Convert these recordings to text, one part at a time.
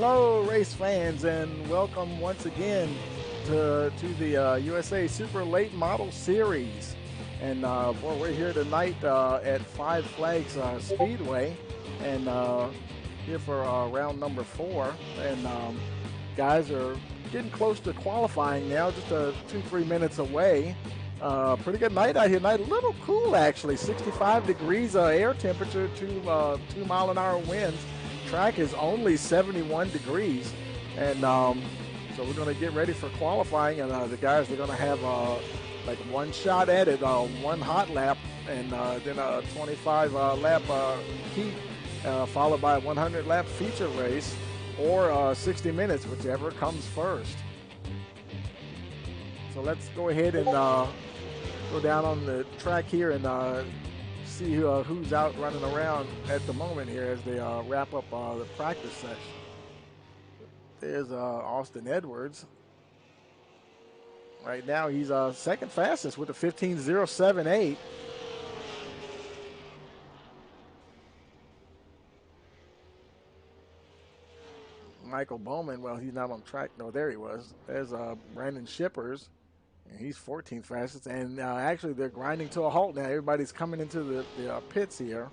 Hello, race fans, and welcome once again to the USA Super Late Model Series. And boy, we're here tonight at Five Flags Speedway, and here for round number 4. And guys are getting close to qualifying now, just 2-3 minutes away. Pretty good night out here tonight. A little cool actually, 65 degrees air temperature, 2 mile-an-hour winds. Track is only 71 degrees, and so we're going to get ready for qualifying, and the guys are going to have like one shot at it, one hot lap, and then a 25 lap heat, followed by a 100 lap feature race, or 60 minutes, whichever comes first. So let's go ahead and go down on the track here and see who's out running around at the moment here as they wrap up the practice session. There's Austin Edwards. Right now he's second fastest with a 15.078. Michael Bowman, well, he's not on track. No, there he was. There's Brandon Shippers. And he's 14th fastest, and actually they're grinding to a halt now. Everybody's coming into the pits here.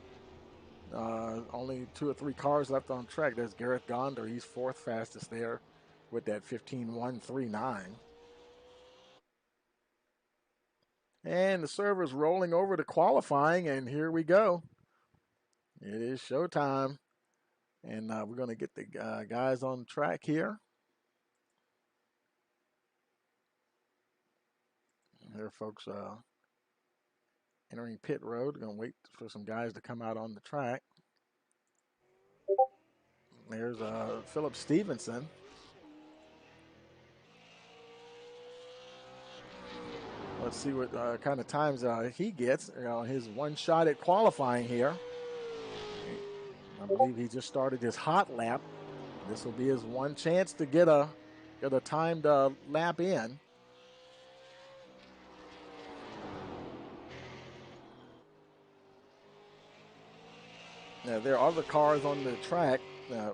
Only 2 or 3 cars left on track. There's Gareth Gonder. He's 4th fastest there with that 15.139. And the server's rolling over to qualifying, and here we go. It is showtime, and we're going to get the guys on track here. Here, folks, entering pit road. Going to wait for some guys to come out on the track. There's Philip Stevenson. Let's see what kind of times he gets. His one shot at qualifying here. I believe he just started his hot lap. This will be his one chance to get a timed lap in. Now, there are other cars on the track.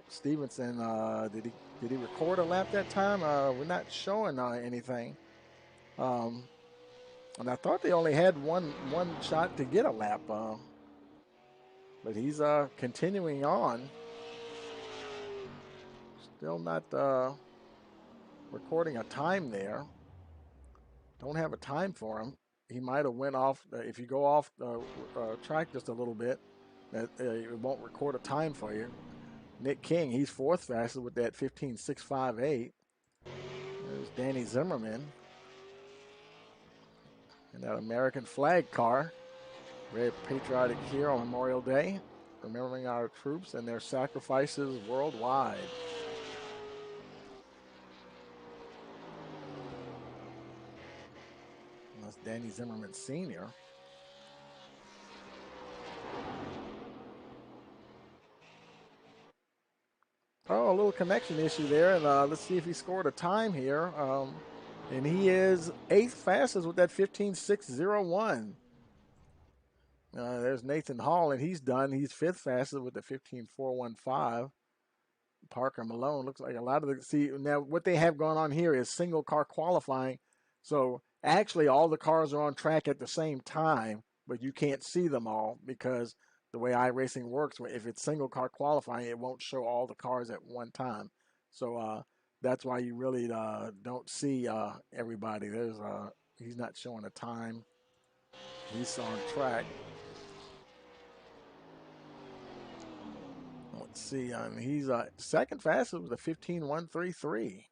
Stevenson, did he record a lap that time? We're not showing anything. And I thought they only had one shot to get a lap. But he's continuing on. Still not recording a time there. Don't have a time for him. He might have went off. If you go off track just a little bit, that it won't record a time for you. Nick King, he's 4th fastest with that 15.658. There's Danny Zimmerman. And that American flag car. Very patriotic here on Memorial Day, remembering our troops and their sacrifices worldwide. And that's Danny Zimmerman Sr. Oh, a little connection issue there, and let's see if he scored a time here. And he is 8th fastest with that 15.601. There's Nathan Hall, and he's done. He's 5th fastest with the 15.415. Parker Malone looks like a lot of the see now what they have going on here is single car qualifying. So actually all the cars are on track at the same time, but you can't see them all because the way iRacing works, if it's single car qualifying, it won't show all the cars at one time. So that's why you really don't see everybody. There's he's not showing a time. He's on track. Let's see, he's 2nd fastest with a 15.133.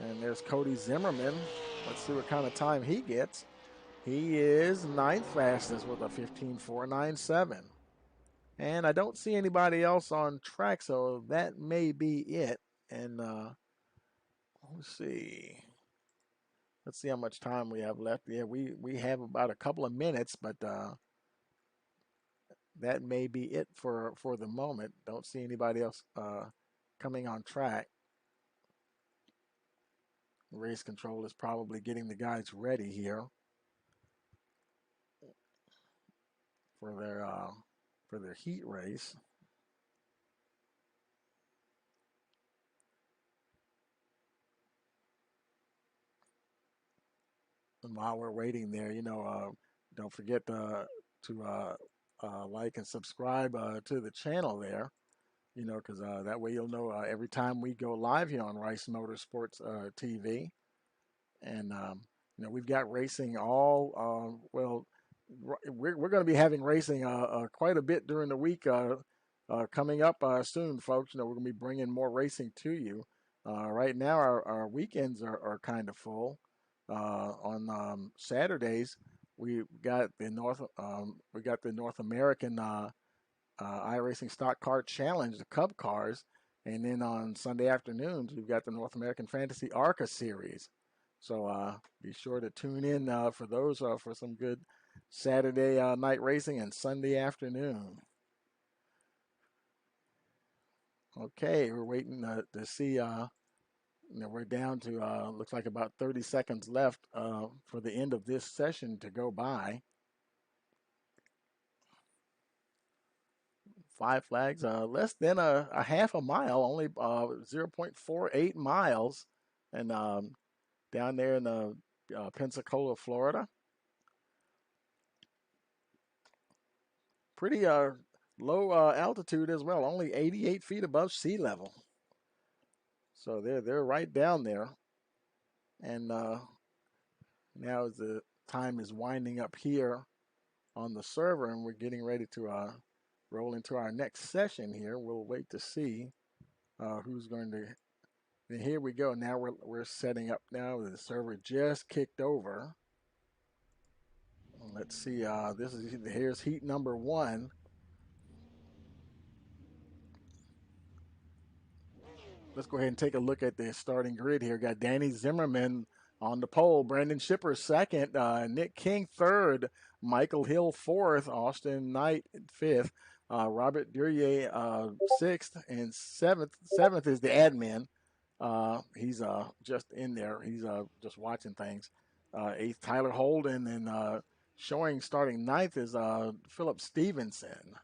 And there's Cody Zimmerman. Let's see what kind of time he gets. He is 9th fastest with a 15.497. And I don't see anybody else on track, so that may be it. And let's see. Let's see how much time we have left. Yeah, we have about a couple of minutes, but that may be it for the moment. Don't see anybody else coming on track. Race control is probably getting the guys ready here for their heat race. And while we're waiting there, don't forget to like and subscribe to the channel there. Because that way you'll know every time we go live here on Rice Motorsports TV. And we've got racing all well. We're going to be having racing quite a bit during the week coming up soon, folks. We're going to be bringing more racing to you. Right now, our weekends are kind of full. On Saturdays, we got the North American iRacing Stock Car Challenge, the Cup cars, and then on Sunday afternoons we've got the North American Fantasy ARCA Series. So be sure to tune in for those for some good Saturday night racing and Sunday afternoon. Okay, we're waiting to see. We're down to looks like about 30 seconds left for the end of this session to go by. Five Flags, less than a half a mile, only 0.48 miles, and down there in Pensacola, Florida. Pretty low altitude as well, only 88 feet above sea level. So they're right down there, and now as the time is winding up here on the server, and we're getting ready to roll into our next session here. We'll wait to see who's going to. And here we go. Now we're setting up. Now the server just kicked over. Let's see. Here's heat number 1. Let's go ahead and take a look at the starting grid here. Got Danny Zimmerman on the pole, Brandon Shipper second, Nick King third, Michael Hill fourth, Austin Knight fifth, Robert Duryea sixth, and seventh. Seventh is the admin. He's just in there. He's just watching things. Eighth, Tyler Holden, and showing starting ninth is Philip Stevenson.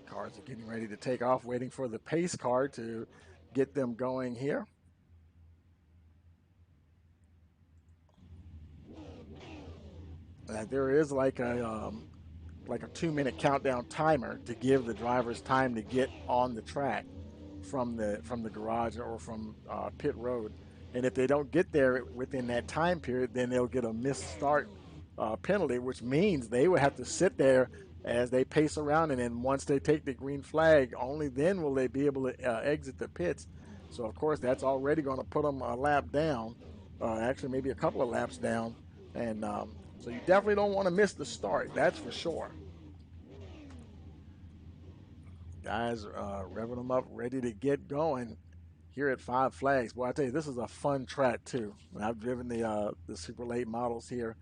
Cars are getting ready to take off, waiting for the pace car to get them going here. There is like a 2-minute countdown timer to give the drivers time to get on the track from the garage or from pit road. And if they don't get there within that time period, then they'll get a missed start penalty, which means they would have to sit there as they pace around. And then once they take the green flag, only then will they be able to exit the pits. So, of course, that's already going to put them a lap down, actually maybe a couple of laps down. And so you definitely don't want to miss the start, that's for sure. Guys revving them up, ready to get going here at Five Flags. Boy, I tell you, this is a fun track too. I've driven the super late models here,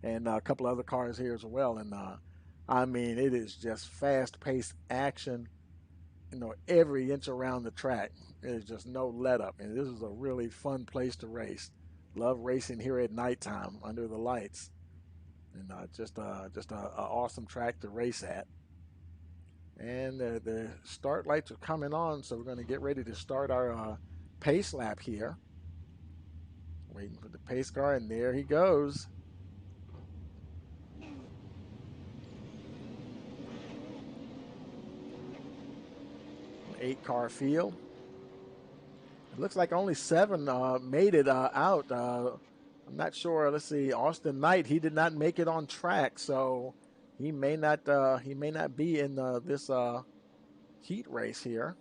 and a couple other cars here as well. And I mean, it is just fast-paced action. Every inch around the track. There's just no let up, and this is a really fun place to race. Love racing here at nighttime under the lights, and just a awesome track to race at. And the start lights are coming on, so we're going to get ready to start our pace lap here. Waiting for the pace car, and there he goes. An 8-car field. It looks like only 7 made it out. I'm not sure. Let's see. Austin Knight, he did not make it on track, so he may not be in this heat race here.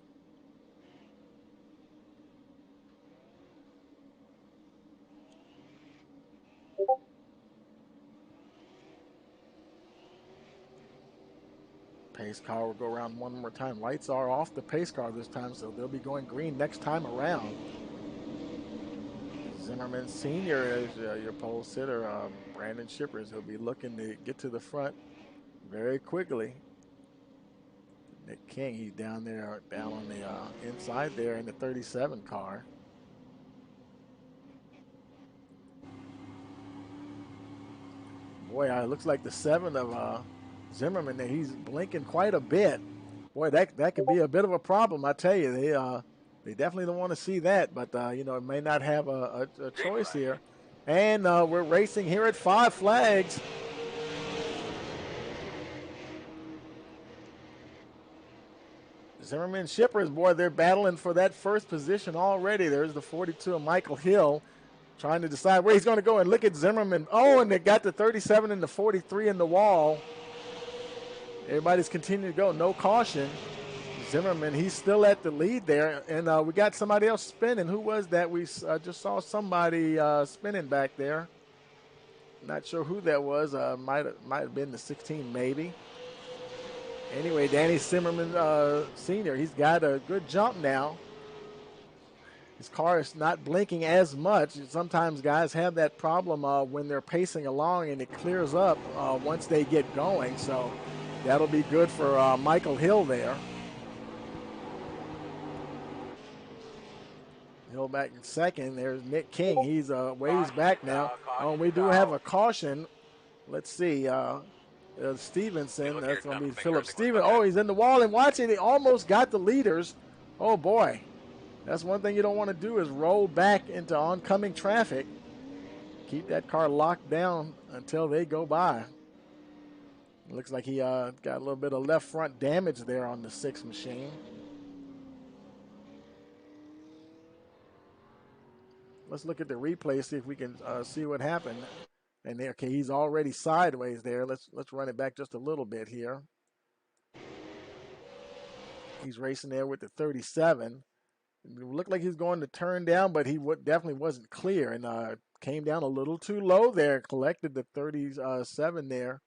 Pace car will go around one more time. Lights are off the pace car this time, so they'll be going green next time around. Zimmerman Sr. is your pole sitter. Brandon Shippers, he'll be looking to get to the front very quickly. Nick King, he's down there, down on the inside there in the 37 car. Boy, it looks like the 7 of Zimmerman, he's blinking quite a bit. Boy, that could be a bit of a problem. I tell you, they definitely don't want to see that, but you know, it may not have a choice here. And we're racing here at 5 Flags. Zimmerman Shippers, boy, they're battling for that first position already. There's the 42 of Michael Hill trying to decide where he's going to go. And look at Zimmerman. Oh, and they got the 37 and the 43 in the wall. Everybody's continuing to go. No caution. Zimmerman, he's still at the lead there. And we got somebody else spinning. Who was that? We just saw somebody spinning back there. Not sure who that was. Might have been the 16 maybe. Anyway, Danny Zimmerman Sr., he's got a good jump now. His car is not blinking as much. Sometimes guys have that problem when they're pacing along and it clears up once they get going. So that'll be good for Michael Hill there. Hill back in second. There's Nick King. He's ways back now. We do have a caution. Let's see. Stevenson, that's going to be Philip Stevens. Oh, he's in the wall, and watch it. He almost got the leaders. Oh, boy. That's one thing you don't want to do is roll back into oncoming traffic. Keep that car locked down until they go by. It looks like he got a little bit of left front damage there on the 6 machine. Let's look at the replay, see if we can see what happened. And there, okay, he's already sideways there. Let's run it back just a little bit here. He's racing there with the 37. It looked like he's going to turn down, but he definitely wasn't clear and came down a little too low there. Collected the 37 there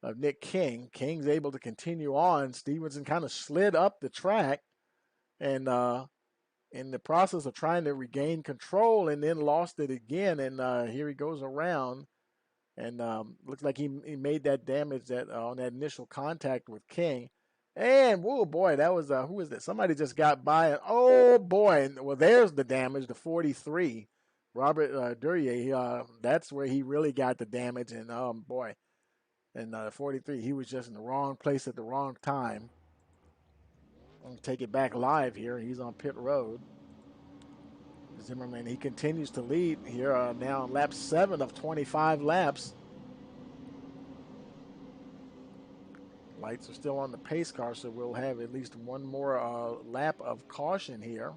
of Nick King. King's able to continue on. Stevenson kind of slid up the track and in the process of trying to regain control and then lost it again. And here he goes around and looks like he made that damage that on that initial contact with King. And, whoa, boy, that was, who was that? Somebody just got by. And, oh, boy. Well, there's the damage, the 43. Robert Duryea, that's where he really got the damage. And, boy. And 43, he was just in the wrong place at the wrong time. I'm going to take it back live here. He's on pit road. Zimmerman, he continues to lead here now on lap 7 of 25 laps. Lights are still on the pace car, so we'll have at least one more lap of caution here.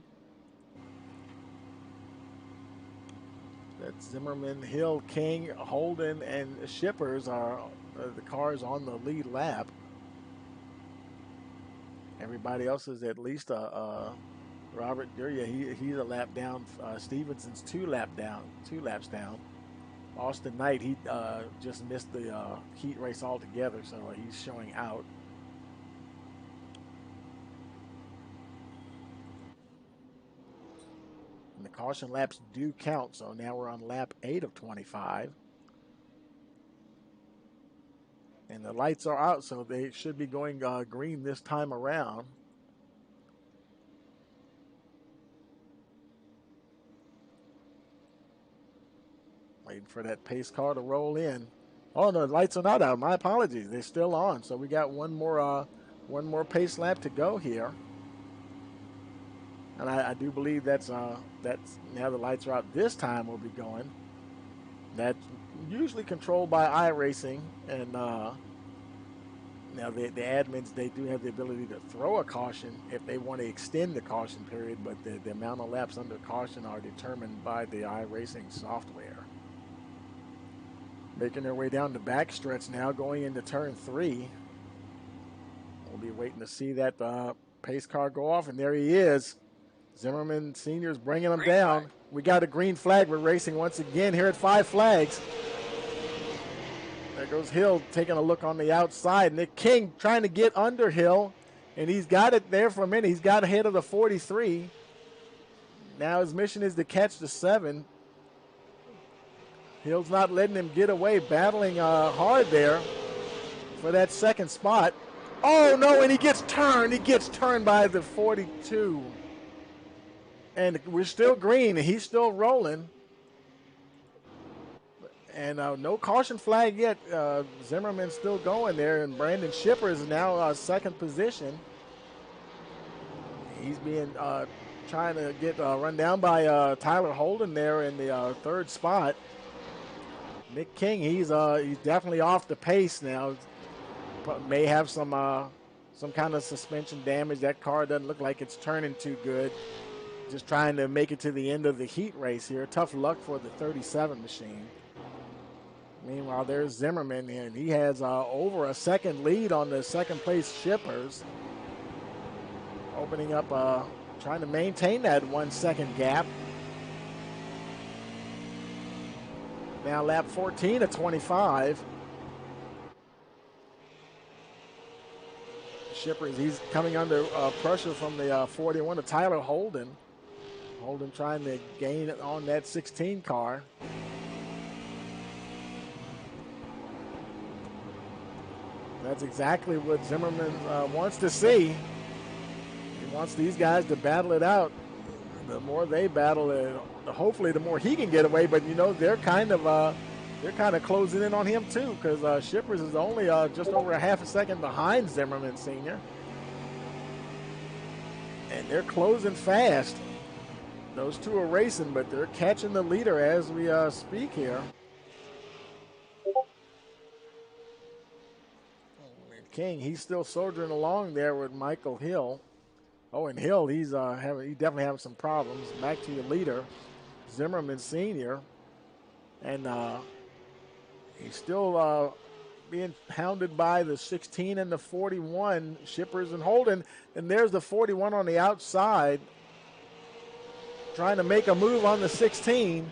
That's Zimmerman, Hill, King, Holden, and Shippers are the cars on the lead lap. Everybody else is at least Robert Duryea. He's a lap down. Stevenson's 2 laps down. Austin Knight, he just missed the heat race altogether, so he's showing out. And the caution laps do count, so now we're on lap 8 of 25. And the lights are out, so they should be going green this time around. Waiting for that pace car to roll in. Oh, no, the lights are not out. My apologies. They're still on. So we got one more pace lap to go here. And I do believe that's now the lights are out. This time we'll be going. That's usually controlled by iRacing. And now the admins, they do have the ability to throw a caution if they want to extend the caution period. But the amount of laps under caution are determined by the iRacing software. Making their way down the backstretch now, going into turn 3. We'll be waiting to see that pace car go off, and there he is. Zimmerman Sr.'s bringing him down. We got a green flag. We're racing once again here at 5 Flags. There goes Hill taking a look on the outside. Nick King trying to get under Hill, and he's got it there for a minute. He's got ahead of the 43. Now his mission is to catch the 7. Hill's not letting him get away, battling hard there for that second spot. Oh, no, and he gets turned. He gets turned by the 42. And we're still green, and he's still rolling. And no caution flag yet. Zimmerman's still going there, and Brandon Shipper is now second position. He's being trying to get run down by Tyler Holden there in the third spot. Nick King, he's definitely off the pace now. May have some kind of suspension damage. That car doesn't look like it's turning too good. Just trying to make it to the end of the heat race here. Tough luck for the 37 machine. Meanwhile, there's Zimmerman, and he has over a second lead on the second place Shippers. Opening up, trying to maintain that 1 second gap. Now lap 14 at 25. Shippers, he's coming under pressure from the 41 to Tyler Holden. Holden trying to gain on that 16 car. That's exactly what Zimmerman wants to see. He wants these guys to battle it out. The more they battle it, hopefully the more he can get away. But you know, they're kind of closing in on him too, because Shippers is only just over a half a second behind Zimmerman Sr. And they're closing fast. Those two are racing, but they're catching the leader as we speak here. King, he's still soldiering along there with Michael Hill. Oh, and Hill, he's definitely having some problems. Back to your leader, Zimmerman Sr. And he's still being hounded by the 16 and the 41, Shippers and Holden. And there's the 41 on the outside, trying to make a move on the 16.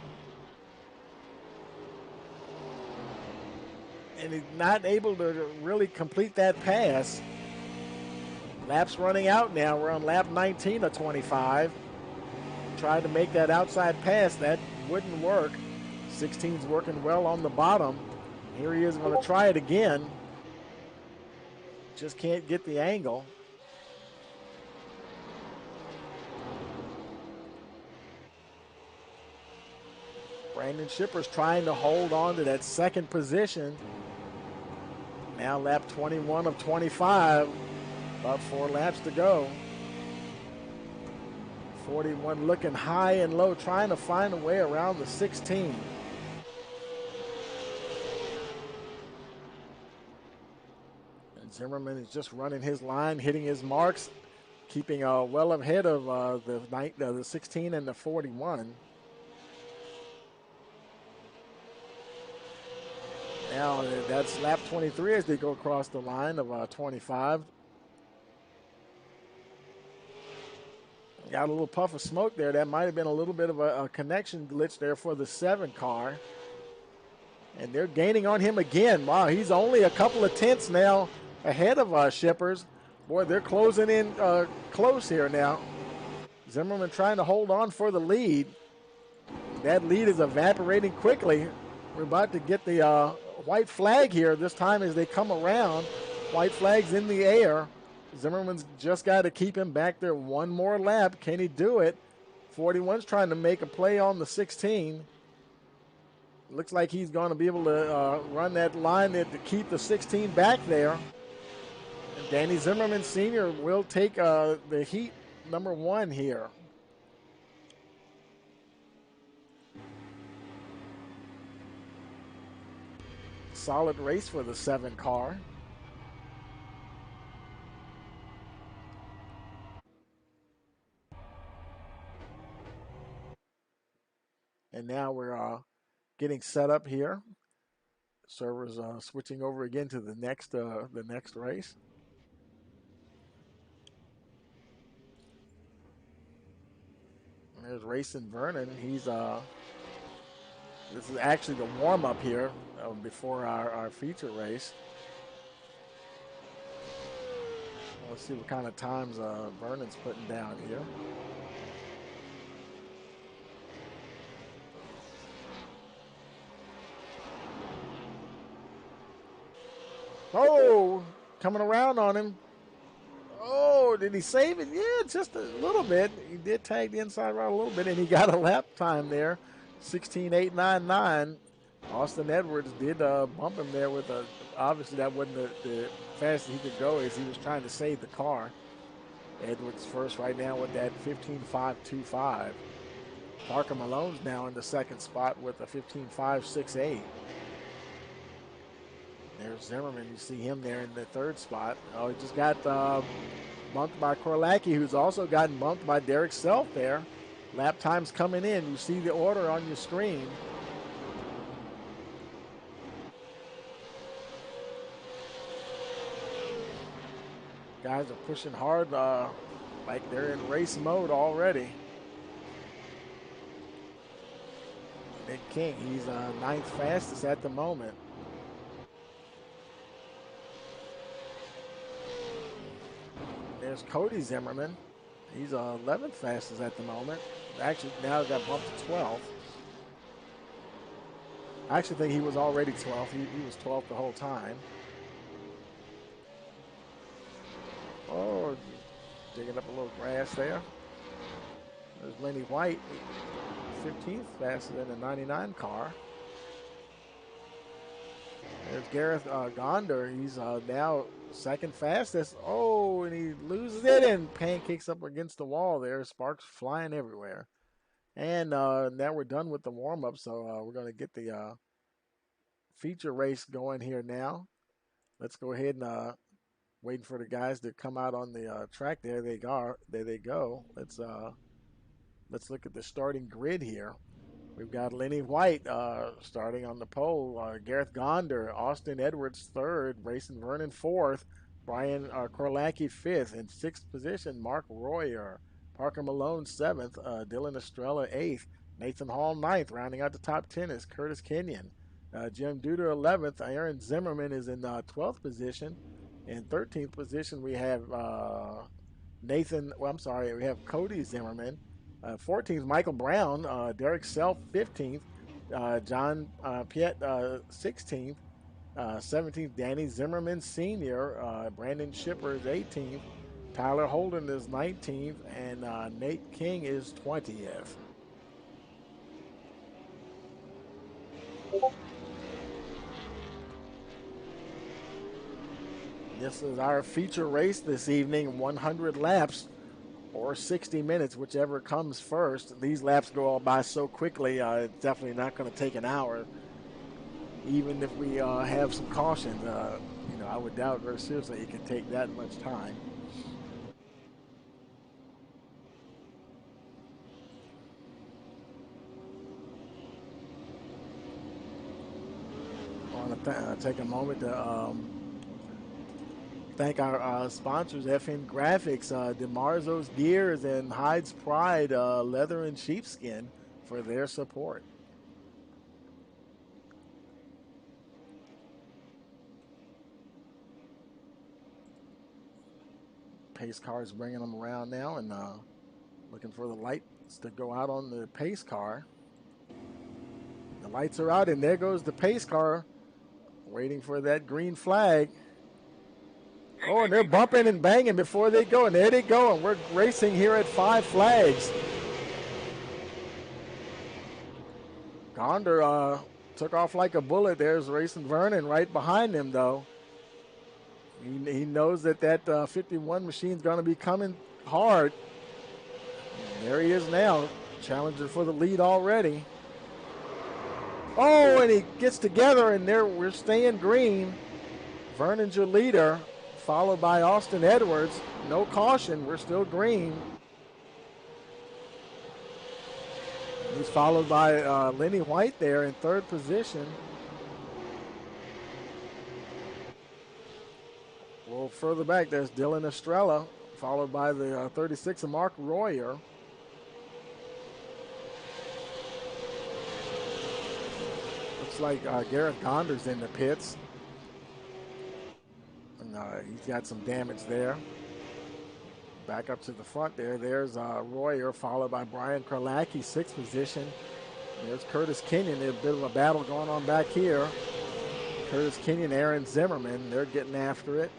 And he's not able to really complete that pass. Laps running out now. We're on lap 19 of 25. Tried to make that outside pass. That wouldn't work. 16's working well on the bottom. Here he is going to try it again. Just can't get the angle. Brandon Shipper's trying to hold on to that second position. Now lap 21 of 25. About 4 laps to go. 41 looking high and low, trying to find a way around the 16. And Zimmerman is just running his line, hitting his marks, keeping well ahead of the 16 and the 41. Now that's lap 23 as they go across the line of 25. Got a little puff of smoke there. That might have been a little bit of a connection glitch there for the 7 car. And they're gaining on him again. Wow, he's only a couple of tenths now ahead of Shippers. Boy, they're closing in close here now. Zimmerman trying to hold on for the lead. That lead is evaporating quickly. We're about to get the white flag here this time as they come around. White flag's in the air. Zimmerman's just got to keep him back there one more lap. Can he do it? 41's trying to make a play on the 16. Looks like he's going to be able to run that line to keep the 16 back there. And Danny Zimmerman Sr. will take the heat number 1 here. Solid race for the 7 car. And now we're getting set up here. Servers switching over again to the next race. And there's Racing Vernon. He's this is actually the warm up here before our feature race. Let's see what kind of times Vernon's putting down here. Oh, coming around on him. Oh, did he save it? Yeah, just a little bit. He did tag the inside route a little bit, and he got a lap time there. 16.899. Austin Edwards did bump him there with a. Obviously, that wasn't the fastest he could go as he was trying to save the car. Edwards first right now with that 15.525. Parker Malone's now in the second spot with a 15.568. There's Zimmerman. You see him there in the third spot. Oh, he just got bumped by Korlacki, who's also gotten bumped by Derek Self there. Lap times coming in. You see the order on your screen. Guys are pushing hard like they're in race mode already. Nick King, he's ninth fastest at the moment. There's Cody Zimmerman. He's 11th fastest at the moment. Actually, now got bumped to 12th. I actually think he was already 12th. He was 12th the whole time. Oh, digging up a little grass there. There's Lenny White, 15th faster than the 99 car. There's Gareth Gonder. He's now second fastest. Oh, and he loses it and pancakes up against the wall there. Sparks flying everywhere. And now we're done with the warm-up, so we're going to get the feature race going here now. Let's go ahead and waiting for the guys to come out on the track. There they go. There they go. Let's look at the starting grid here. We've got Lenny White starting on the pole. Gareth Gonder, Austin Edwards third, Rayson Vernon fourth, Brian Korlacki fifth. In sixth position, Mark Royer, Parker Malone seventh, Dylan Estrella eighth, Nathan Hall ninth. Rounding out the top 10 is Curtis Kenyon. Jim Duder 11th. Aaron Zimmerman is in 12th position. In 13th position, we have we have Cody Zimmerman. 14th, Michael Brown. Derek Self, 15th. John Piet, 16th. 17th, Danny Zimmerman Sr. Brandon Shipper is 18th. Tyler Holden is 19th. And Nate King is 20th. This is our feature race this evening, 100 laps or 60 minutes, whichever comes first. These laps go all by so quickly, it's definitely not going to take an hour. Even if we have some cautions, I would doubt very seriously it can take that much time. I want to take a moment to thank our sponsors, FN Graphics, DeMarzo's Gears, and Hyde's Pride Leather and Sheepskin for their support. Pace car is bringing them around now and looking for the lights to go out on the pace car. The lights are out, and there goes the pace car, waiting for that green flag. Oh, and they're bumping and banging before they go, and there they go, and we're racing here at Five Flags. Gonder took off like a bullet. There's Rayson Vernon right behind him, though. He knows that 51 machine's going to be coming hard. And there he is now, challenging for the lead already. Oh, and he gets together, and we're staying green. Vernon's your leader, followed by Austin Edwards. No caution, we're still green. He's followed by Lenny White there in third position. A little further back, there's Dylan Estrella, followed by the 36 of Mark Royer. Looks like Gareth Gonder's in the pits. And he's got some damage there. Back up to the front there. There's Royer, followed by Brian Korlacki, sixth position. There's Curtis Kenyon. There's a bit of a battle going on back here. Curtis Kenyon, Aaron Zimmerman, they're getting after it.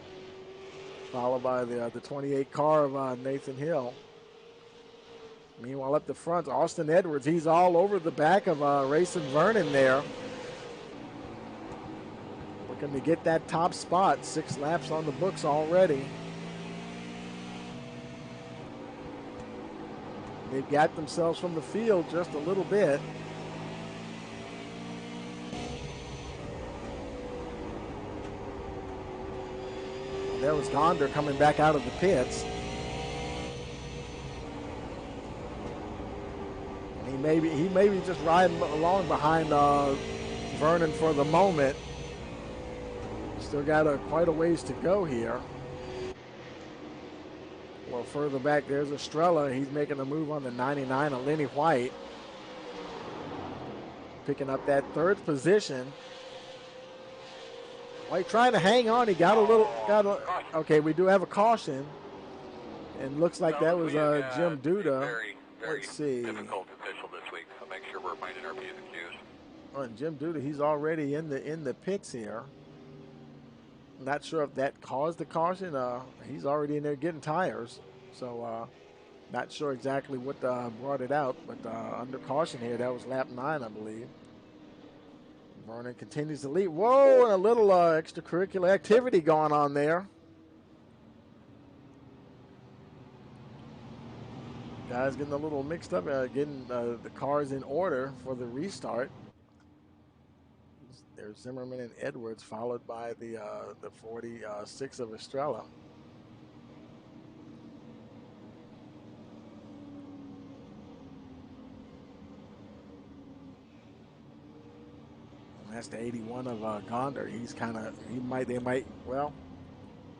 Followed by the 28 car of Nathan Hill. Meanwhile, up the front, Austin Edwards, he's all over the back of Rayson Vernon there. looking to get that top spot. 6 laps on the books already. They've got themselves from the field just a little bit. There was Gonder coming back out of the pits. And he may be just riding along behind Vernon for the moment. Still got quite a ways to go here. Well, further back, there's Estrella. He's making a move on the 99 of Lenny White. Picking up that 3rd position. White trying to hang on. He got a little, okay, we do have a caution. And looks like that was Jim Duda. Let's see. Difficult official this week, so make sure we're minding our P's and Q's. Oh, and Jim Duda, he's already in the pits here. Not sure if that caused the caution. He's already in there getting tires. So not sure exactly what brought it out, but under caution here, that was lap 9, I believe. Vernon continues to lead. Whoa, and a little extracurricular activity going on there. Guys getting a little mixed up, getting the cars in order for the restart. There's Zimmerman and Edwards, followed by the 46 of Estrella. And that's the 81 of Gonder. He's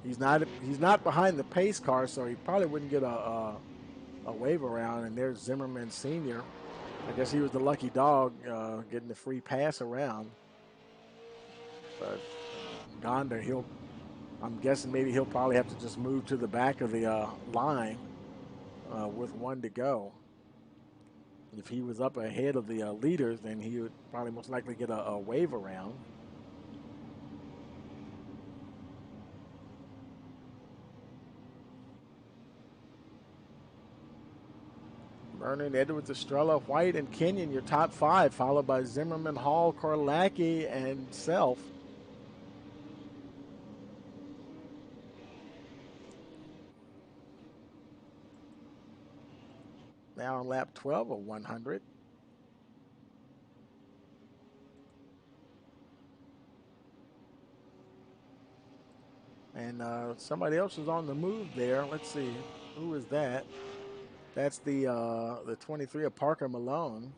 he's not behind the pace car, so he probably wouldn't get a wave around. And there's Zimmerman Sr. I guess he was the lucky dog getting the free pass around. But Gonder, I'm guessing maybe he'll probably have to just move to the back of the line with 1 to go. If he was up ahead of the leaders, then he would probably most likely get a wave around. Vernon, Edwards, Estrella, White, and Kenyon, your top 5, followed by Zimmerman, Hall, Korlacki, and Self. Now on lap 12 of 100. And somebody else is on the move there. Let's see, who is that? That's the 23 of Parker Malone.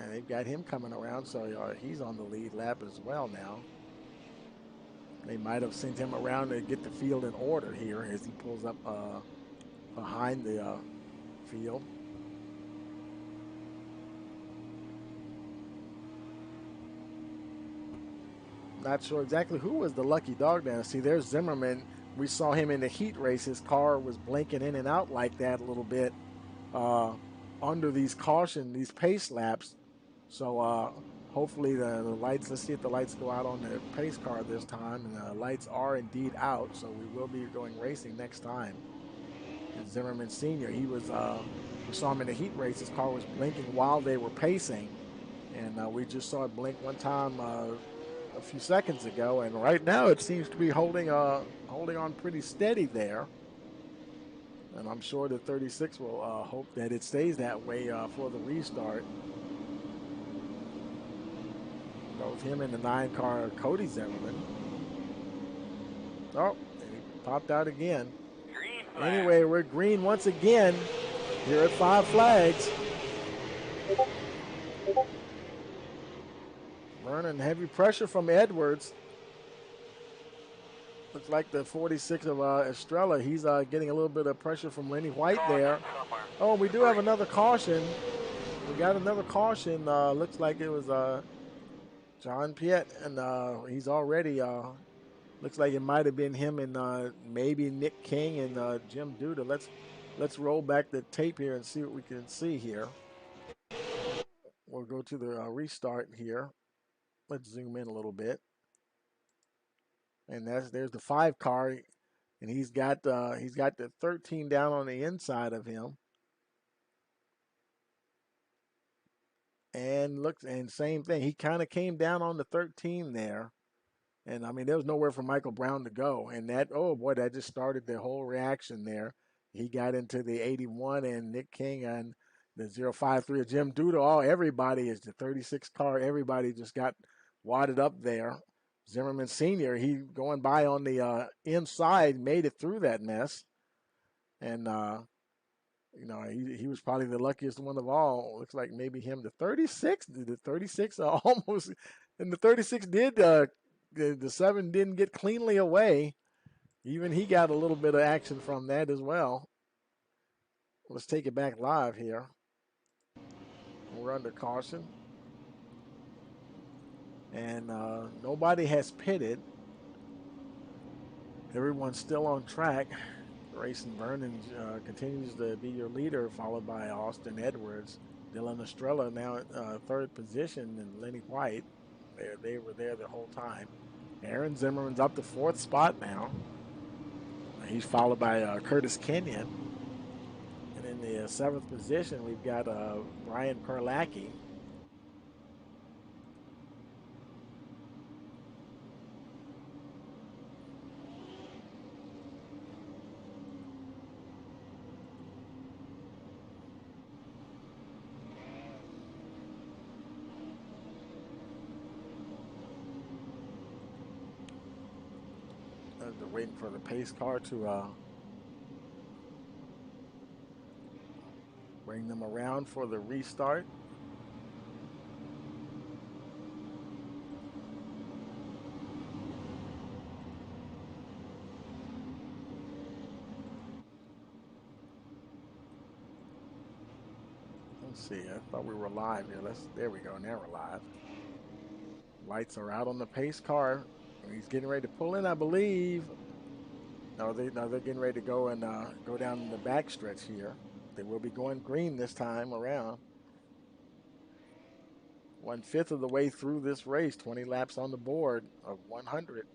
And they've got him coming around, so he's on the lead lap as well now. They might have sent him around to get the field in order here as he pulls up behind the field. Not sure exactly who was the lucky dog now. See, there's Zimmerman. We saw him in the heat race. His car was blinking in and out like that a little bit under these pace laps. So hopefully the lights, let's see if the lights go out on the pace car this time. And the lights are indeed out, so we will be going racing next time. And Zimmerman Sr., we saw him in the heat race. His car was blinking while they were pacing. And we just saw it blink one time a few seconds ago, and right now it seems to be holding on pretty steady there. And I'm sure the 36 will hope that it stays that way for the restart. Both him and the 9 car Cody Zimmerman. Oh, and he popped out again. Anyway, we're green once again here at 5 Flags. Vernon, heavy pressure from Edwards. Looks like the 46 of Estrella. He's getting a little bit of pressure from Lenny White there. Oh, we do have another caution. We got another caution. Looks like it was John Piet, and he's already, looks like it might have been him and maybe Nick King and Jim Duda. Let's roll back the tape here and see what we can see here. We'll go to the restart here. Let's zoom in a little bit. And there's the 5 car, and he's got the 13 down on the inside of him. And looks and same thing. He kind of came down on the 13 there. And I mean, there was nowhere for Michael Brown to go. And that, oh boy, that just started the whole reaction there. He got into the 81 and Nick King and the 053 of Jim Duda. Oh, everybody is the 36 car. Everybody just got wadded up there. Zimmerman Sr., he going by on the inside, made it through that mess. And, he was probably the luckiest one of all. Looks like maybe him. The 36 almost, and the 36 did, the 7 didn't get cleanly away. Even he got a little bit of action from that as well. Let's take it back live here. We're under caution. And nobody has pitted. Everyone's still on track. Grayson Vernon continues to be your leader, followed by Austin Edwards. Dylan Estrella now at third position, and Lenny White. They were there the whole time. Aaron Zimmerman's up to fourth spot now. He's followed by Curtis Kenyon. And in the seventh position, we've got Brian Perlacki. They're waiting for the pace car to bring them around for the restart. Let's see. I thought we were live here. There we go. Now we're live. Lights are out on the pace car. He's getting ready to pull in, I believe. No, they're getting ready to go and go down the back stretch here. They will be going green this time around. 1/5 of the way through this race, 20 laps on the board of 100.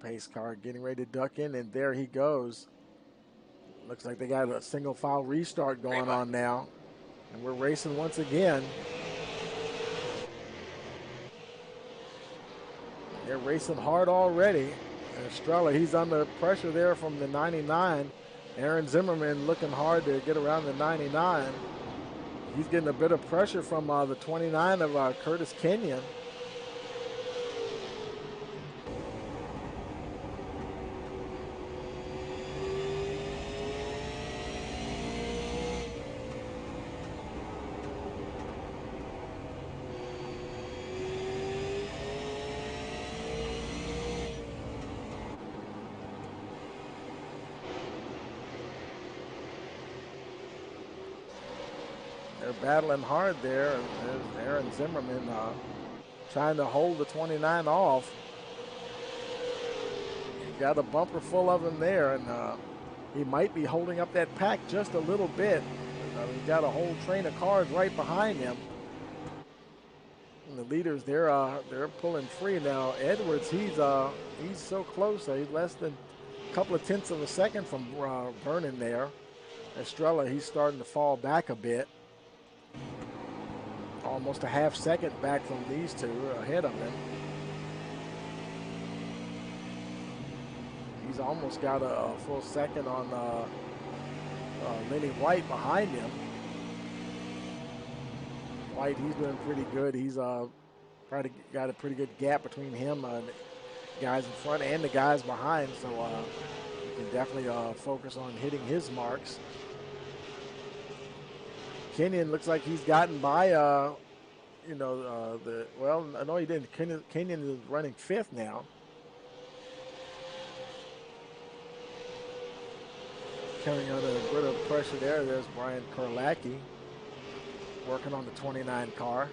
Pace car getting ready to duck in, and there he goes. Looks like they got a single file restart going on now. And we're racing once again. They're racing hard already. And Estrella, he's under pressure there from the 99. Aaron Zimmerman looking hard to get around the 99. He's getting a bit of pressure from the 29 of Curtis Kenyon. They're battling hard there. And there's Aaron Zimmerman trying to hold the 29 off. He's got a bumper full of them there, and he might be holding up that pack just a little bit. He's got a whole train of cars right behind him. And the leaders, they're pulling free now. Edwards, he's so close. He's less than a couple of tenths of a second from Vernon there. Estrella, he's starting to fall back a bit. Almost a half second back from these two ahead of him. He's almost got a full second on Lenny White behind him. White, he's doing pretty good. He's probably got a pretty good gap between him and the guys in front and the guys behind, so you can definitely focus on hitting his marks. Kenyon looks like he's gotten by, well, no, he didn't. Kenyon is running fifth now. Coming under a bit of pressure there. There's Brian Perlacki working on the 29 car.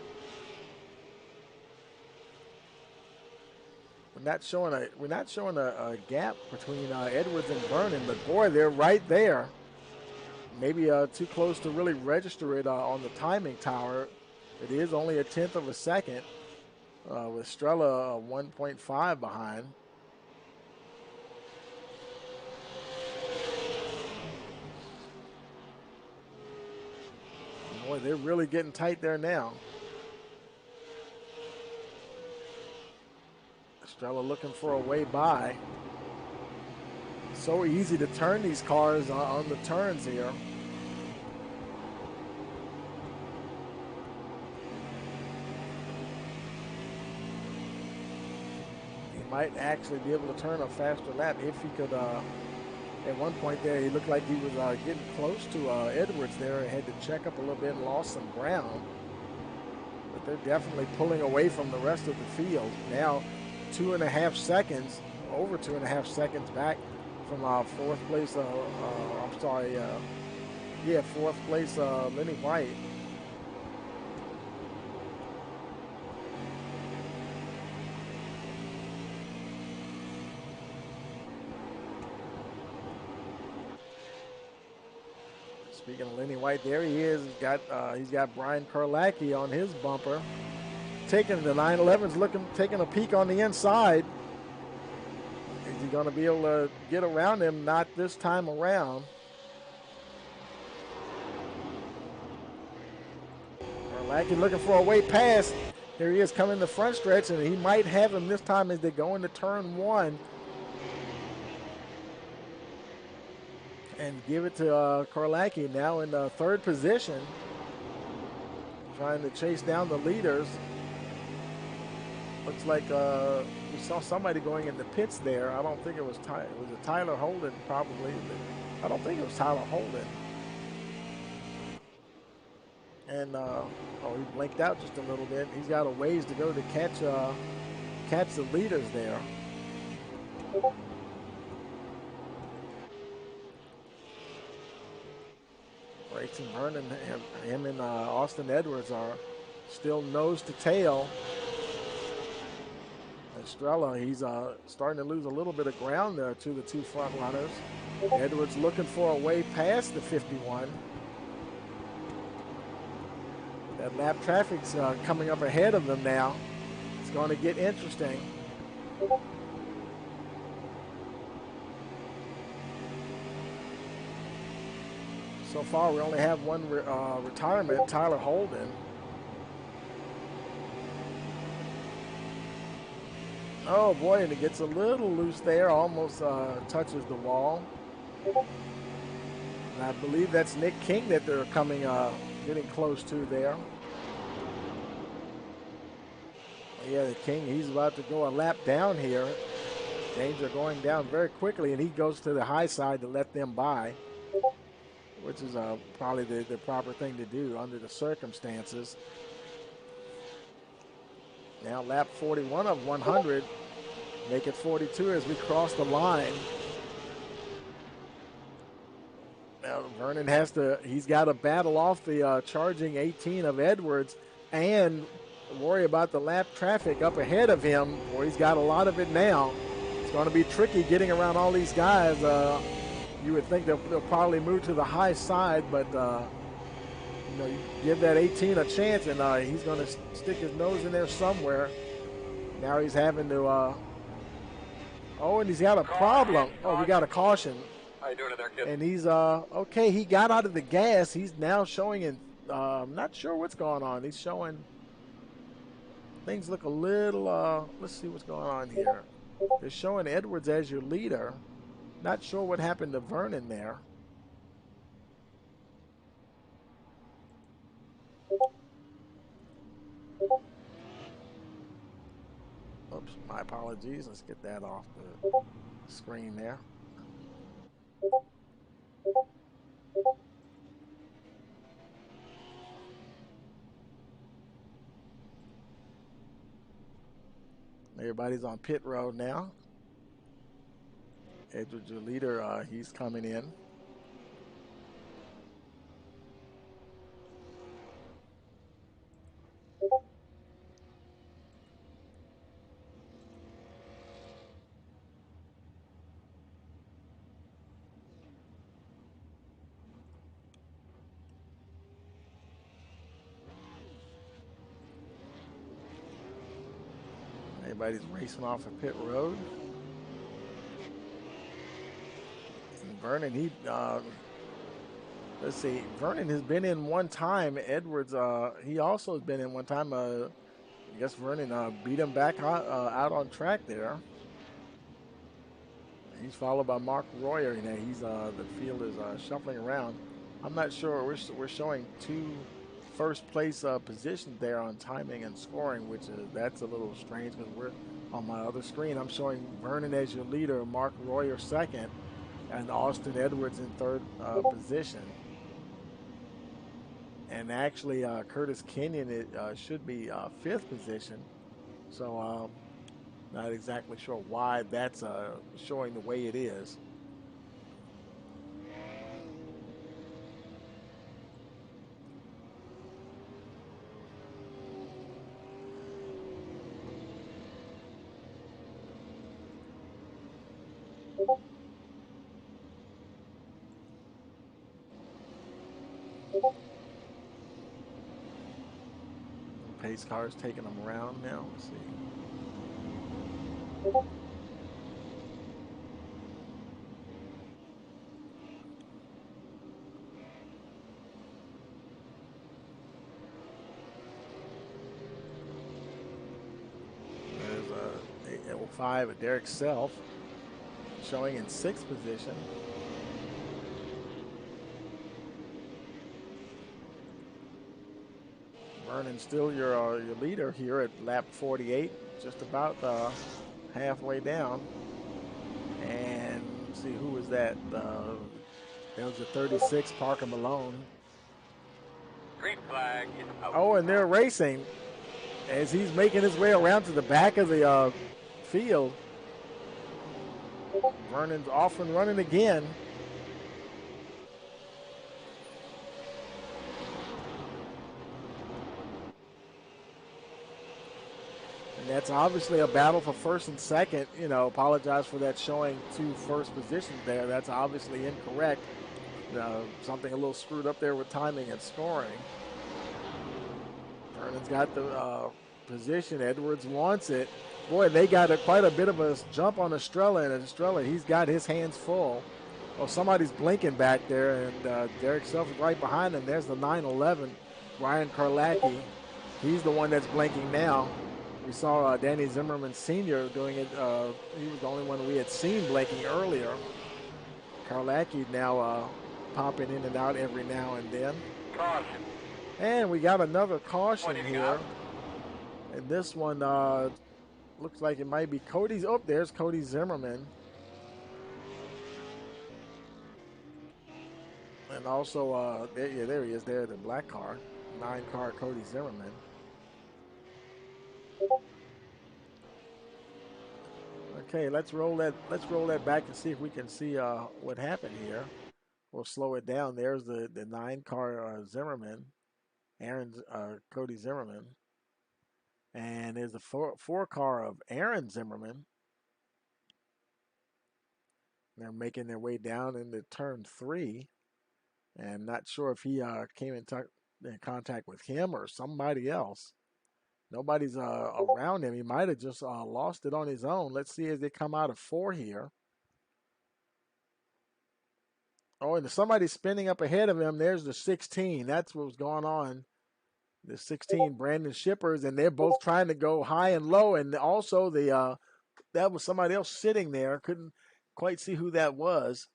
We're not showing a gap between Edwards and Vernon, but boy, they're right there. Maybe too close to really register it on the timing tower. It is only a tenth of a second, with Estrella 1.5 behind. Boy, they're really getting tight there now. Estrella looking for a way by. So easy to turn these cars on the turns here. He might actually be able to turn a faster lap if he could. At one point there, he looked like he was getting close to Edwards there and had to check up a little bit and lost some ground. But they're definitely pulling away from the rest of the field. Now 2.5 seconds, over 2.5 seconds back from fourth place, fourth place Lenny White. Speaking of Lenny White, there he is. He's got Brian Karlacki on his bumper. Taking the 911's taking a peek on the inside. Is he going to be able to get around him? Not this time around. Karlacki looking for a way past. Here he is coming the front stretch, and he might have him this time as they go into turn one. And give it to Karlacki now in third position. Trying to chase down the leaders. Looks like we saw somebody going in the pits there. I don't think it was Tyler. Was it Tyler Holden? Probably. I don't think it was Tyler Holden. And he blinked out just a little bit. He's got a ways to go to catch the leaders there. Grayson Vernon, him and Austin Edwards are still nose to tail. Estrella, he's starting to lose a little bit of ground there to the two front runners. Edwards looking for a way past the 51. That lap traffic's coming up ahead of them now. It's going to get interesting. So far, we only have one retirement, Tyler Holden. Oh boy, and it gets a little loose there, almost touches the wall. And I believe that's Nick King that they're getting close to there. Yeah, the King, he's about to go a lap down here. Danger going down very quickly, and he goes to the high side to let them by, which is probably the proper thing to do under the circumstances. Now lap 41 of 100. Make it 42 as we cross the line. Now Vernon he's got to battle off the charging 18 of Edwards and worry about the lap traffic up ahead of him. Boy, he's got a lot of it now. It's going to be tricky getting around all these guys. You would think they'll probably move to the high side, but you give that 18 a chance, and he's going to stick his nose in there somewhere. Now he's having to. And he's got a problem. Oh, we got a caution. How you doing in there, kid? And he's okay. He got out of the gas. He's now showing, I'm not sure what's going on. He's showing. Things look a little. Let's see what's going on here. They're showing Edwards as your leader. Not sure what happened to Vernon there. Oops, my apologies. Let's get that off the screen there. Everybody's on pit road now. Edwards, your leader, he's coming in. Everybody's racing off of pit road. And Vernon, Let's see. Vernon has been in one time. Edwards, he also has been in one time. I guess Vernon beat him back out on track there. He's followed by Mark Royer. He's the field is shuffling around. I'm not sure. We're showing two first place positions there on timing and scoring, which is that's a little strange because we're on my other screen. I'm showing Vernon as your leader, Mark Royer second, and Austin Edwards in third position. And actually, Curtis Kenyon should be fifth position. So not exactly sure why that's showing the way it is. Pace car's taking them around now. Let's see. There's a 05 of Derek Self showing in sixth position. Vernon still your leader here at lap 48, just about halfway down. And let's see, who was that? That was the 36, Parker Malone. Green flag is out. Oh, and they're racing as he's making his way around to the back of the field. Vernon's off and running again. And that's obviously a battle for first and second. Apologize for that showing two first positions there. That's obviously incorrect. Something a little screwed up there with timing and scoring. Vernon's got the position. Edwards wants it. Boy, they got quite a bit of a jump on Estrella, and Estrella, he's got his hands full. Oh, somebody's blinking back there, and Derek Self is right behind him. There's the 911, Brian Karlacki. He's the one that's blinking now. We saw Danny Zimmerman Sr. doing it. He was the only one we had seen blinking earlier. Karlacki now popping in and out every now and then. Caution. And we got another caution Pointing here. out. And this one looks like it might be Cody's. Oh, there's Cody Zimmerman. And also, there he is there, the black car. 9-car Cody Zimmerman. Okay, let's roll that back and see if we can see what happened here. We'll slow it down. There's the 9-car Zimmerman, Cody Zimmerman. And there's the 4-car of Aaron Zimmerman. They're making their way down into turn 3. And not sure if he came in contact with him or somebody else. Nobody's around him. He might have just lost it on his own. Let's see as they come out of 4 here. Oh, and somebody's spinning up ahead of him. There's the 16. That's what was going on. The 16, Brandon Shippers, and they're both trying to go high and low. And also that was somebody else sitting there. Couldn't quite see who that was.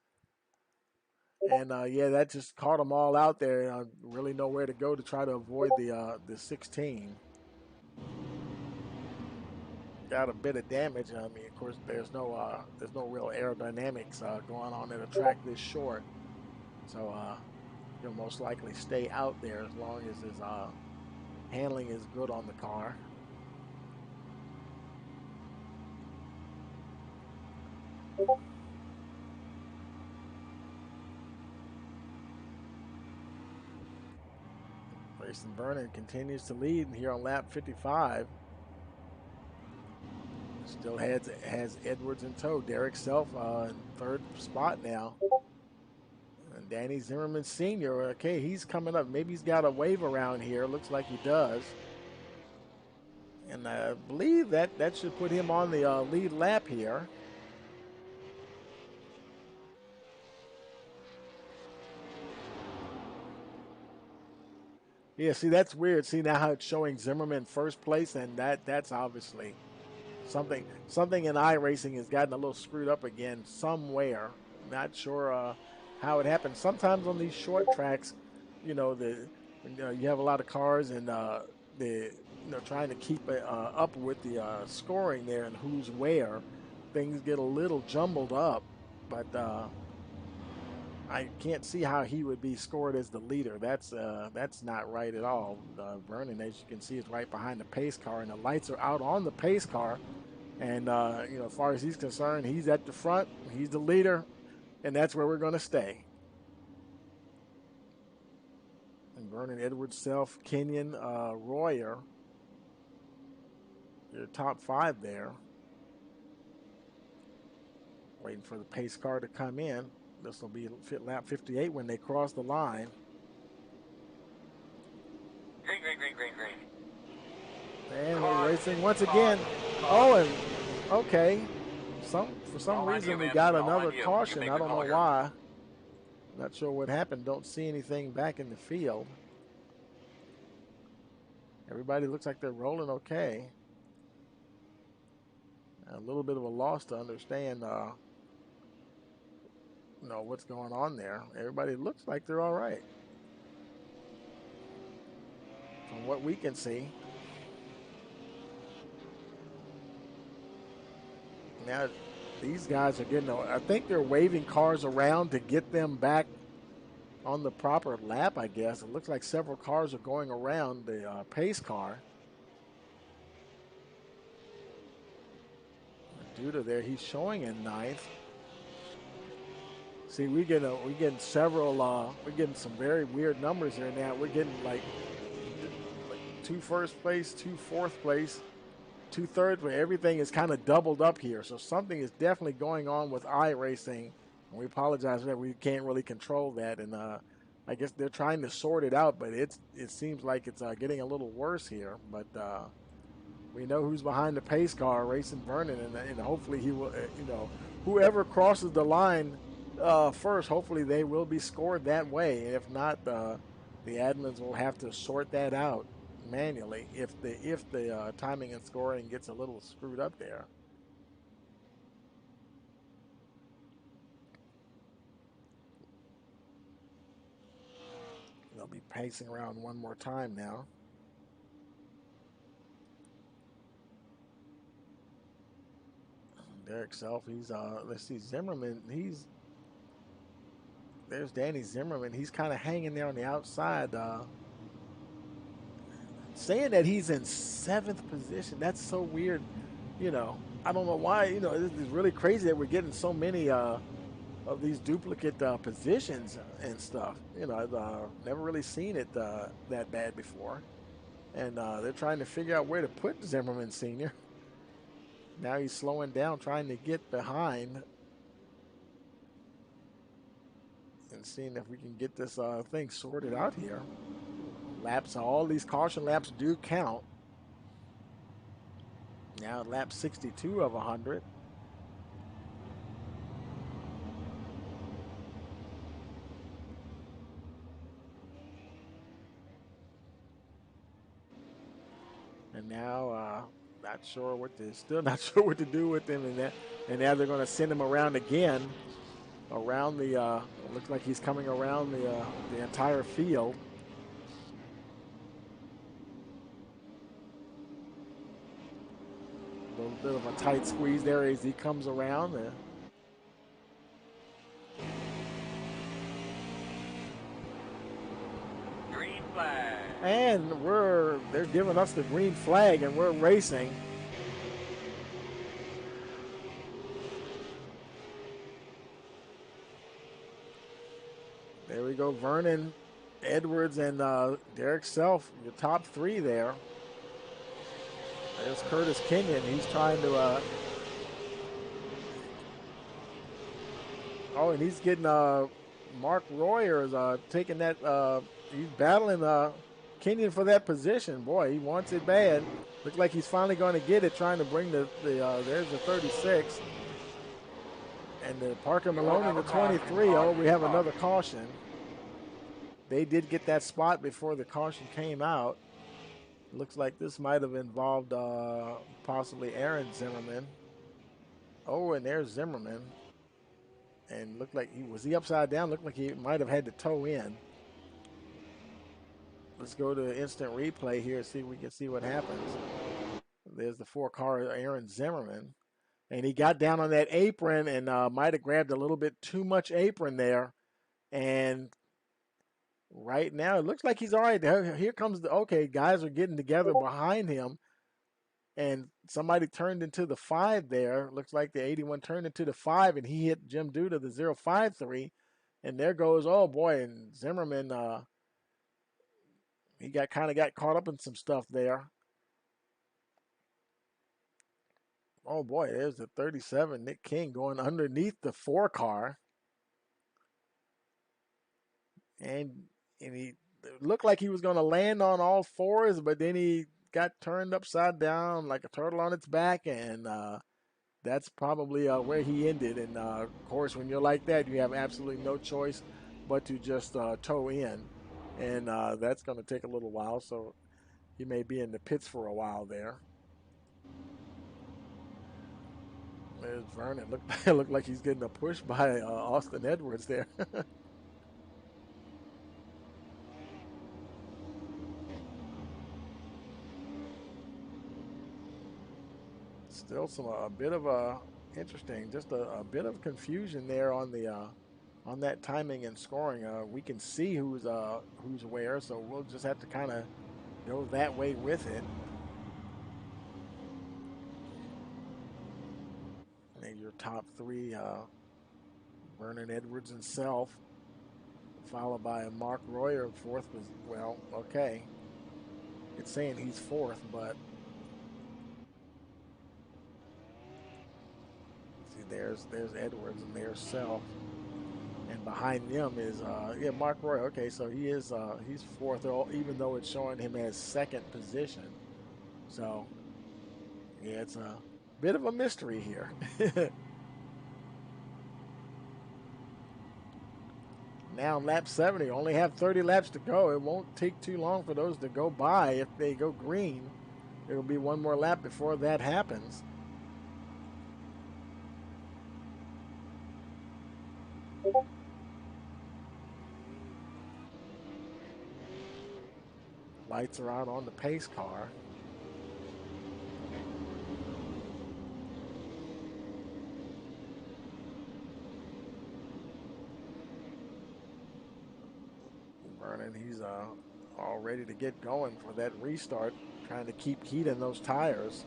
And yeah, that just caught them all out there. Really nowhere to go to try to avoid the 16. Got a bit of damage. I mean, of course, there's no real aerodynamics going on at a track this short. So he'll most likely stay out there as long as his handling is good on the car. Grayson Vernon continues to lead here on lap 55. Still has Edwards in tow. Derek Self in third spot now. And Danny Zimmerman Sr., okay, he's coming up. Maybe he's got a wave around here. Looks like he does. And I believe that should put him on the lead lap here. Yeah, see, that's weird. See now how it's showing Zimmerman first place, and that's obviously something in iRacing has gotten a little screwed up again somewhere. Not sure how it happened. Sometimes on these short tracks, you know, you have a lot of cars and the trying to keep it up with the scoring there and who's where. Things get a little jumbled up, but I can't see how he would be scored as the leader. That's not right at all. Vernon, as you can see, is right behind the pace car, and the lights are out on the pace car. And as far as he's concerned, he's at the front. He's the leader, and that's where we're going to stay. And Vernon, Edwards, Self, Kenyon, Royer, your top five there. Waiting for the pace car to come in. This will be lap 58 when they cross the line. Green. And we're racing once again. Oh, and okay. For some reason we got another caution. I don't know why. Not sure what happened. Don't see anything back in the field. Everybody looks like they're rolling okay. A little bit of a loss to understand what's going on there. Everybody looks like they're all right from what we can see. Now these guys are getting, I think they're waving cars around to get them back on the proper lap, I guess. It looks like several cars are going around the pace car. Duda there, he's showing in ninth. See, we're getting some very weird numbers here now. We're getting like 2 first place, 2 fourth place, 2 third place. Everything is kind of doubled up here. So something is definitely going on with iRacing. And we apologize for that. We can't really control that. And I guess they're trying to sort it out, but it seems like it's getting a little worse here. But we know who's behind the pace car, racing Vernon, and hopefully he will, whoever crosses the line first, hopefully they will be scored that way. And if not, the admins will have to sort that out manually if the timing and scoring gets a little screwed up there. They'll be pacing around one more time now. Derek Self, he's let's see, Zimmerman, there's Danny Zimmerman. He's kind of hanging there on the outside, saying that he's in 7th position. That's so weird. I don't know why. This is really crazy that we're getting so many of these duplicate positions and stuff. I've never really seen it that bad before. And they're trying to figure out where to put Zimmerman Sr. Now he's slowing down, trying to get behind and seeing if we can get this thing sorted out here. Laps, all these caution laps do count. Now lap 62 of 100. And now still not sure what to do with him, and now they're going to send him around again, around the. Looks like he's coming around the entire field. A little bit of a tight squeeze there as he comes around. Green flag. And they're giving us the green flag, and we're racing. There we go, Vernon, Edwards, and Derek Self, your top 3 there. There's Curtis Kenyon. He's trying to. And he's getting Mark Royer is taking that. He's battling Kenyon for that position. Boy, he wants it bad. Looks like he's finally going to get it, trying to bring there's the 36. And the Parker Maloney, the 23. Oh, we have another caution. they did get that spot before the caution came out. Looks like this might have involved possibly Aaron Zimmerman. Oh, and there's Zimmerman. And looked like he upside down. Looked like he might have had to toe in. Let's go to instant replay here, see if we can see what happens. There's the 4-car Aaron Zimmerman. And he got down on that apron and might have grabbed a little bit too much apron there. And right now, it looks like he's all right. Here comes okay, guys are getting together behind him. And somebody turned into the 5 there. Looks like the 81 turned into the 5, and he hit Jim Duda, the 053. And there goes, oh boy, and Zimmerman, he got caught up in some stuff there. Oh boy, there's the 37, Nick King, going underneath the 4-car. And he looked like he was going to land on all fours, but then he got turned upside down like a turtle on its back, and that's probably where he ended. And of course, when you're like that, you have absolutely no choice but to just toe in, and that's going to take a little while. So he may be in the pits for a while there. There's Vernon. Looked like he's getting a push by Austin Edwards there. Still a bit of interesting, just a bit of confusion there on the on that timing and scoring. We can see who's where, so we'll just have to kind of go that way with it. And your top 3, Vernon Edwards and Self, followed by Mark Royer. 4th was, well, okay. It's saying he's 4th, but see, there's Edwards and there's Self. And behind them is Mark Roy. Okay, so he's 4th, even though it's showing him as 2nd position. So yeah, it's a bit of a mystery here. Now lap 70, only have 30 laps to go. It won't take too long for those to go by. If they go green, it'll be one more lap before that happens. Lights are out on the pace car. Vernon, he's all ready to get going for that restart, trying to keep heat in those tires.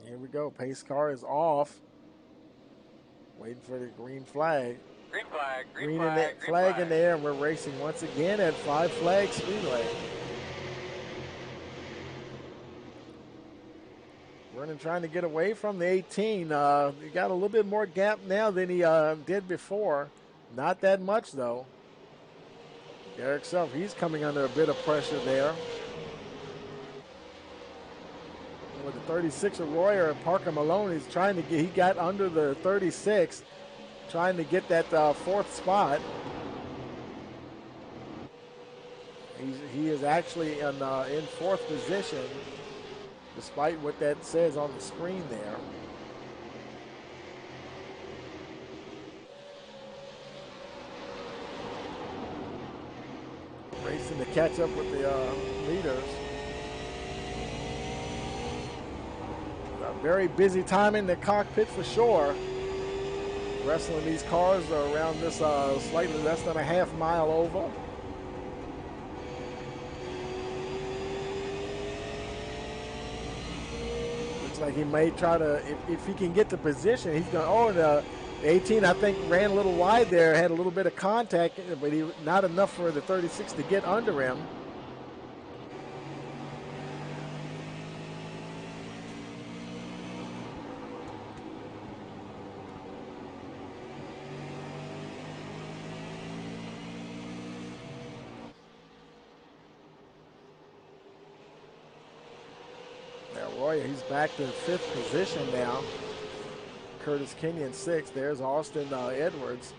Here we go. Pace car is off. Waiting for the green flag. Green flag, Green flag in the air, and we're racing once again at 5 Flags Speedway. Vernon trying to get away from the 18. He got a little bit more gap now than he did before. Not that much, though. Derek Self, he's coming under a bit of pressure there. With the 36 of Royer and Parker Malone, he's trying to get, he got under the 36, trying to get that 4th spot. He is actually in 4th position, despite what that says on the screen there. Racing to catch up with the leaders. A very busy time in the cockpit for sure. Wrestling these cars around this slightly less than a half-mile oval. Looks like he may try to, if he can get the position, he's going. Oh, the 18, I think, ran a little wide there, had a little bit of contact, but not enough for the 36 to get under him. He's back to 5th position now. Curtis Kenyon 6th. There's Austin Edwards.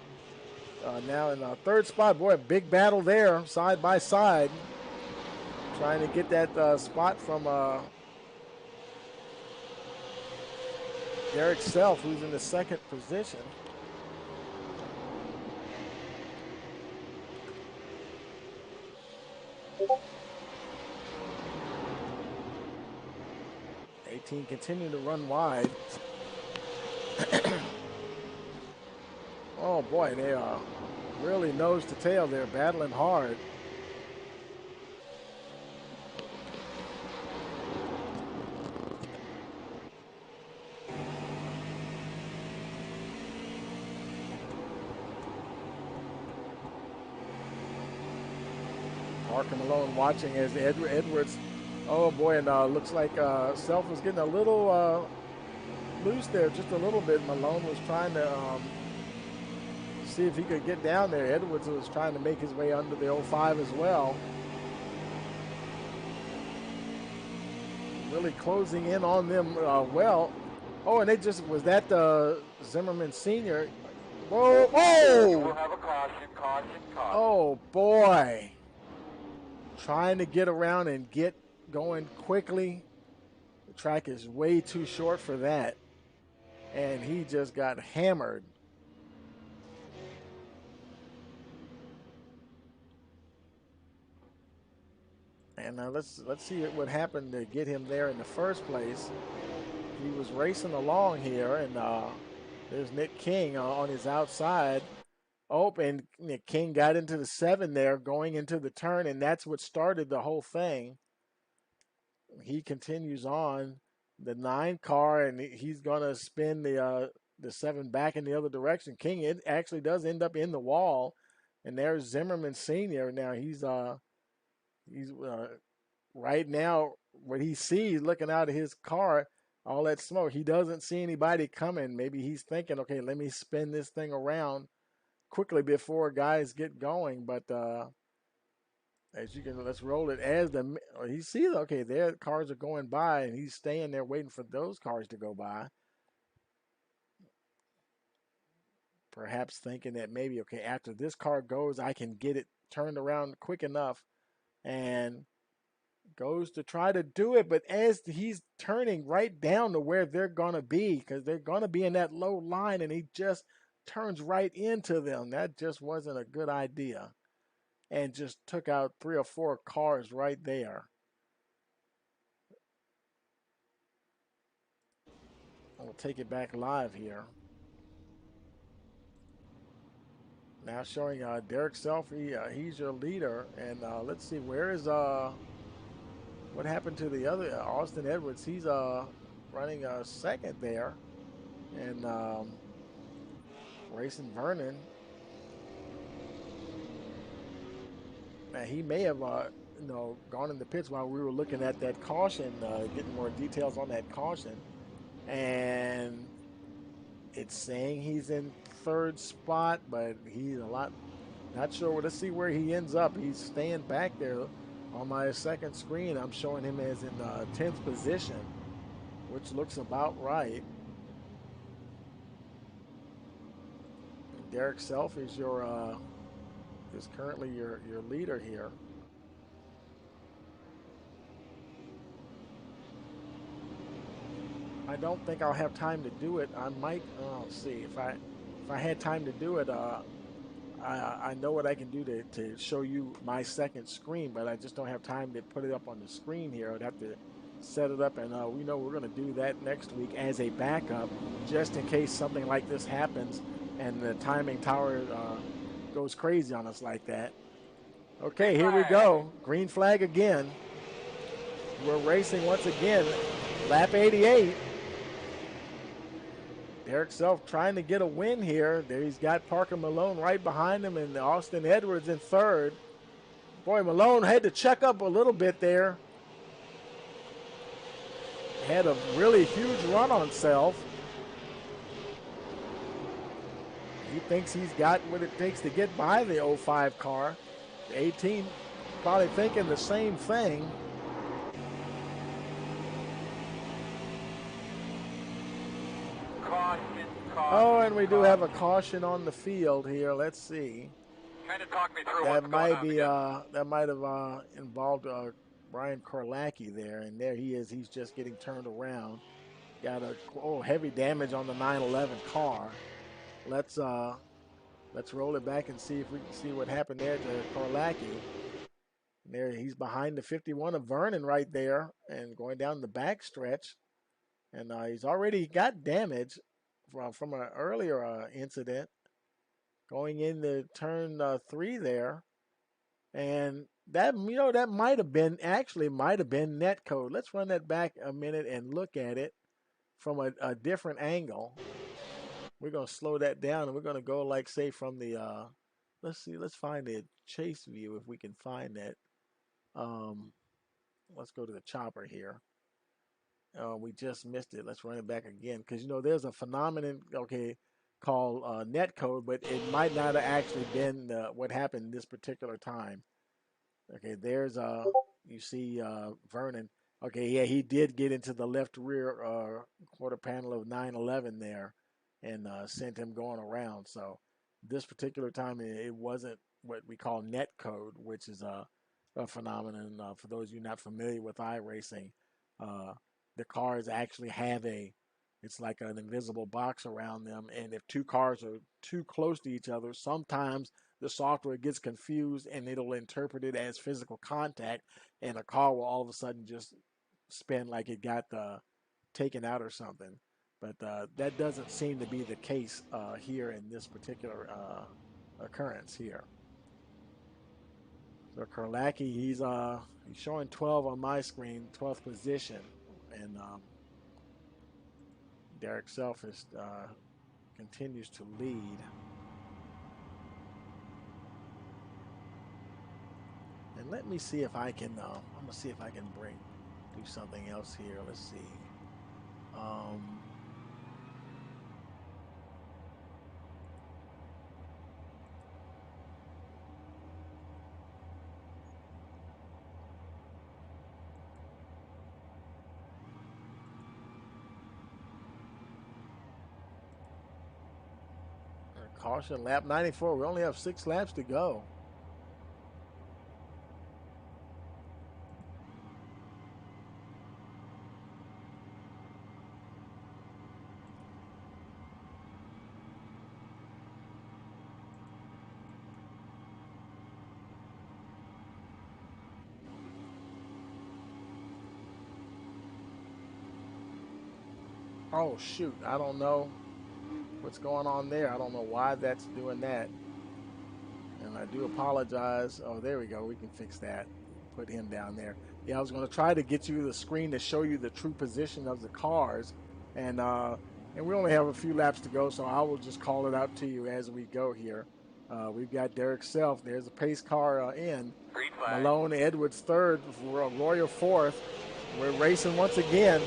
now in third spot. Boy, big battle there, side by side. Trying to get that spot from Derek Self, who's in the second position. Continuing to run wide. Oh boy, they are really nose to tail. They're battling hard. Parker Malone watching as Edwards. Oh boy, and looks like Self was getting a little loose there, just a little bit. Malone was trying to see if he could get down there. Edwards was trying to make his way under the 05 as well. Really closing in on them well. Oh, and they just, was that Zimmerman Sr.? Whoa, You will whoa! have a caution, caution, caution. Oh boy. Trying to get around and get going quickly. The track is way too short for that. And he just got hammered. And let's see what happened to get him there in the first place. He was racing along here, and there's Nick King on his outside. Oh, and Nick King got into the 7 there going into the turn, and that's what started the whole thing. He continues on the 9 car, and he's going to spin the 7 back in the other direction. King, it actually does end up in the wall, and there's Zimmerman Sr. Now he's right now what he sees looking out of his car, all that smoke. He doesn't see anybody coming. Maybe he's thinking, okay, let me spin this thing around quickly before guys get going. But as you can, let's roll it as he sees, okay, their cars are going by, and he's staying there waiting for those cars to go by. Perhaps thinking that maybe, okay, after this car goes, I can get it turned around quick enough, and goes to try to do it. But as he's turning right down to where they're going to be, because they're going to be in that low line, and he just turns right into them. That just wasn't a good idea, and just took out 3 or 4 cars right there. We'll take it back live here. Now showing Derek Selfie, he's your leader. And let's see, where is what happened to the other Austin Edwards? He's running second there, and Racing Vernon. Now he may have gone in the pits while we were looking at that caution, getting more details on that caution, and it's saying he's in third spot, but he's not sure. Let's see where he ends up. He's staying back there. On my second screen, I'm showing him as in 10th position, which looks about right. Derek Self is is currently your leader here. I don't think I'll have time to do it. I might. Let's see if I had time to do it. I know what I can do to show you my second screen, but I just don't have time to put it up on the screen here. I'd have to set it up, and we know we're going to do that next week as a backup, just in case something like this happens and the timing tower goes crazy on us like that. Okay, here we go. Green flag again. We're racing once again. Lap 88. Derek Self trying to get a win here. There he's got Parker Malone right behind him, and Austin Edwards in third. Boy, Malone had to check up a little bit there. Had a really huge run on Self. He thinks he's got what it takes to get by the 05 car. The 18 probably thinking the same thing. Oh, and we do have a caution on the field here. Let's see. Kind of talk me through That what's going might on be again. that might have involved Brian Korlacki there, and there he is. He's just getting turned around. Got a heavy damage on the 911 car. Let's roll it back and see if we can see what happened there to Korlacki. There he's behind the 51 of Vernon right there, and going down the back stretch, and he's already got damage from an earlier incident going into turn 3 there. And that that might have been net code. Let's run that back a minute and look at it from a different angle. We're gonna slow that down and we're gonna go like say from the let's see, let's find the chase view if we can find that. Um, let's go to the chopper here. We just missed it. Let's run it back again because there's a phenomenon called net code, but it might not have actually been what happened this particular time. Okay, there's you see Vernon. Okay, yeah, he did get into the left rear quarter panel of 911 there, and sent him going around. So this particular time, it wasn't what we call net code, which is a phenomenon. For those of you not familiar with iRacing, uh, the cars actually have it's like an invisible box around them, and if two cars are too close to each other, sometimes the software gets confused and it'll interpret it as physical contact, and a car will all of a sudden just spin like it got taken out or something. But that doesn't seem to be the case here in this particular occurrence here. So Kurlacki, he's showing 12 on my screen, 12th position, and Derek Selfish continues to lead. And let me see if I can. I'm gonna see if I can do something else here. Let's see. Um, Caution, lap 94. We only have 6 laps to go. Oh shoot! I don't know what's going on there. I don't know why that's doing that. And I do apologize. Oh, there we go. We can fix that. Put him down there. Yeah, I was going to try to get you the screen to show you the true position of the cars, and we only have a few laps to go, so I will just call it out to you as we go here. We've got Derek Self. There's a pace car in. Green flag. Malone Edwards third, Royer fourth. We're racing once again.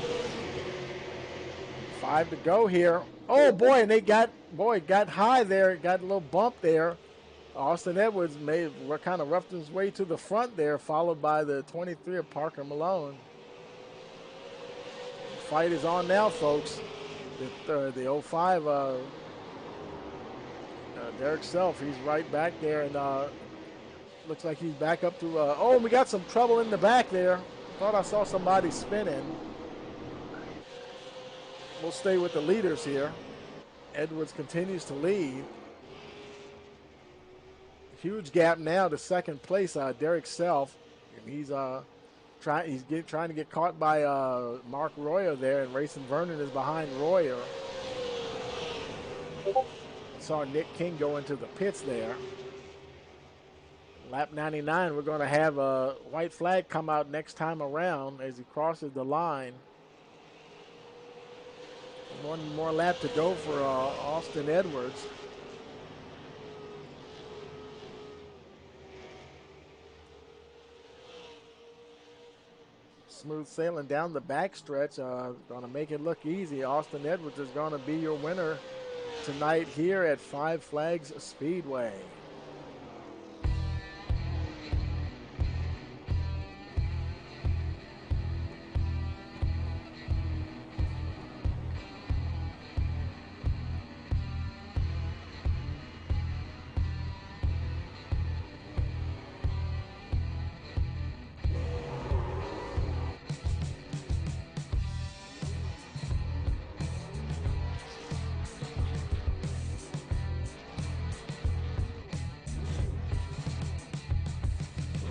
5 to go here. Oh boy, and got high there. Got a little bump there. Austin Edwards kind of roughed his way to the front there, followed by the 23 of Parker Malone. The fight is on now, folks. The 05 Derek Self, he's right back there, and looks like he's back up to. Oh, we got some trouble in the back there. Thought I saw somebody spinning. We'll stay with the leaders here. Edwards continues to lead. Huge gap now to second place, Derek Self. And he's trying to get caught by Mark Royer there, and Racing Vernon is behind Royer. Saw Nick King go into the pits there. Lap 99, we're going to have a white flag come out next time around as he crosses the line. One more lap to go for Austin Edwards. Smooth sailing down the backstretch. Going to make it look easy. Austin Edwards is going to be your winner tonight here at Five Flags Speedway.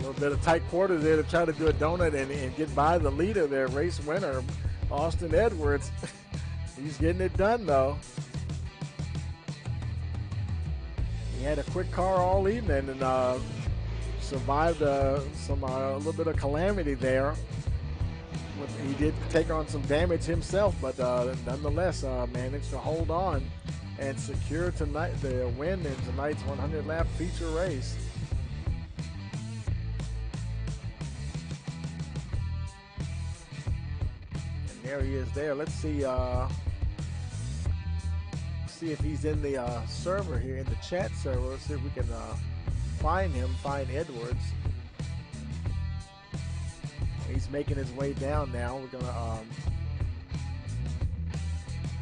little bit of tight quarters there to try to do a donut and get by the leader there, race winner, Austin Edwards. He's getting it done, though. He had a quick car all evening and survived a little bit of calamity there. He did take on some damage himself, but nonetheless managed to hold on and secure tonight the win in tonight's 100-lap feature race. And there he is there. Let's see if he's in the server here, in the chat server. Let's see if we can find Edwards. He's making his way down now. We're going to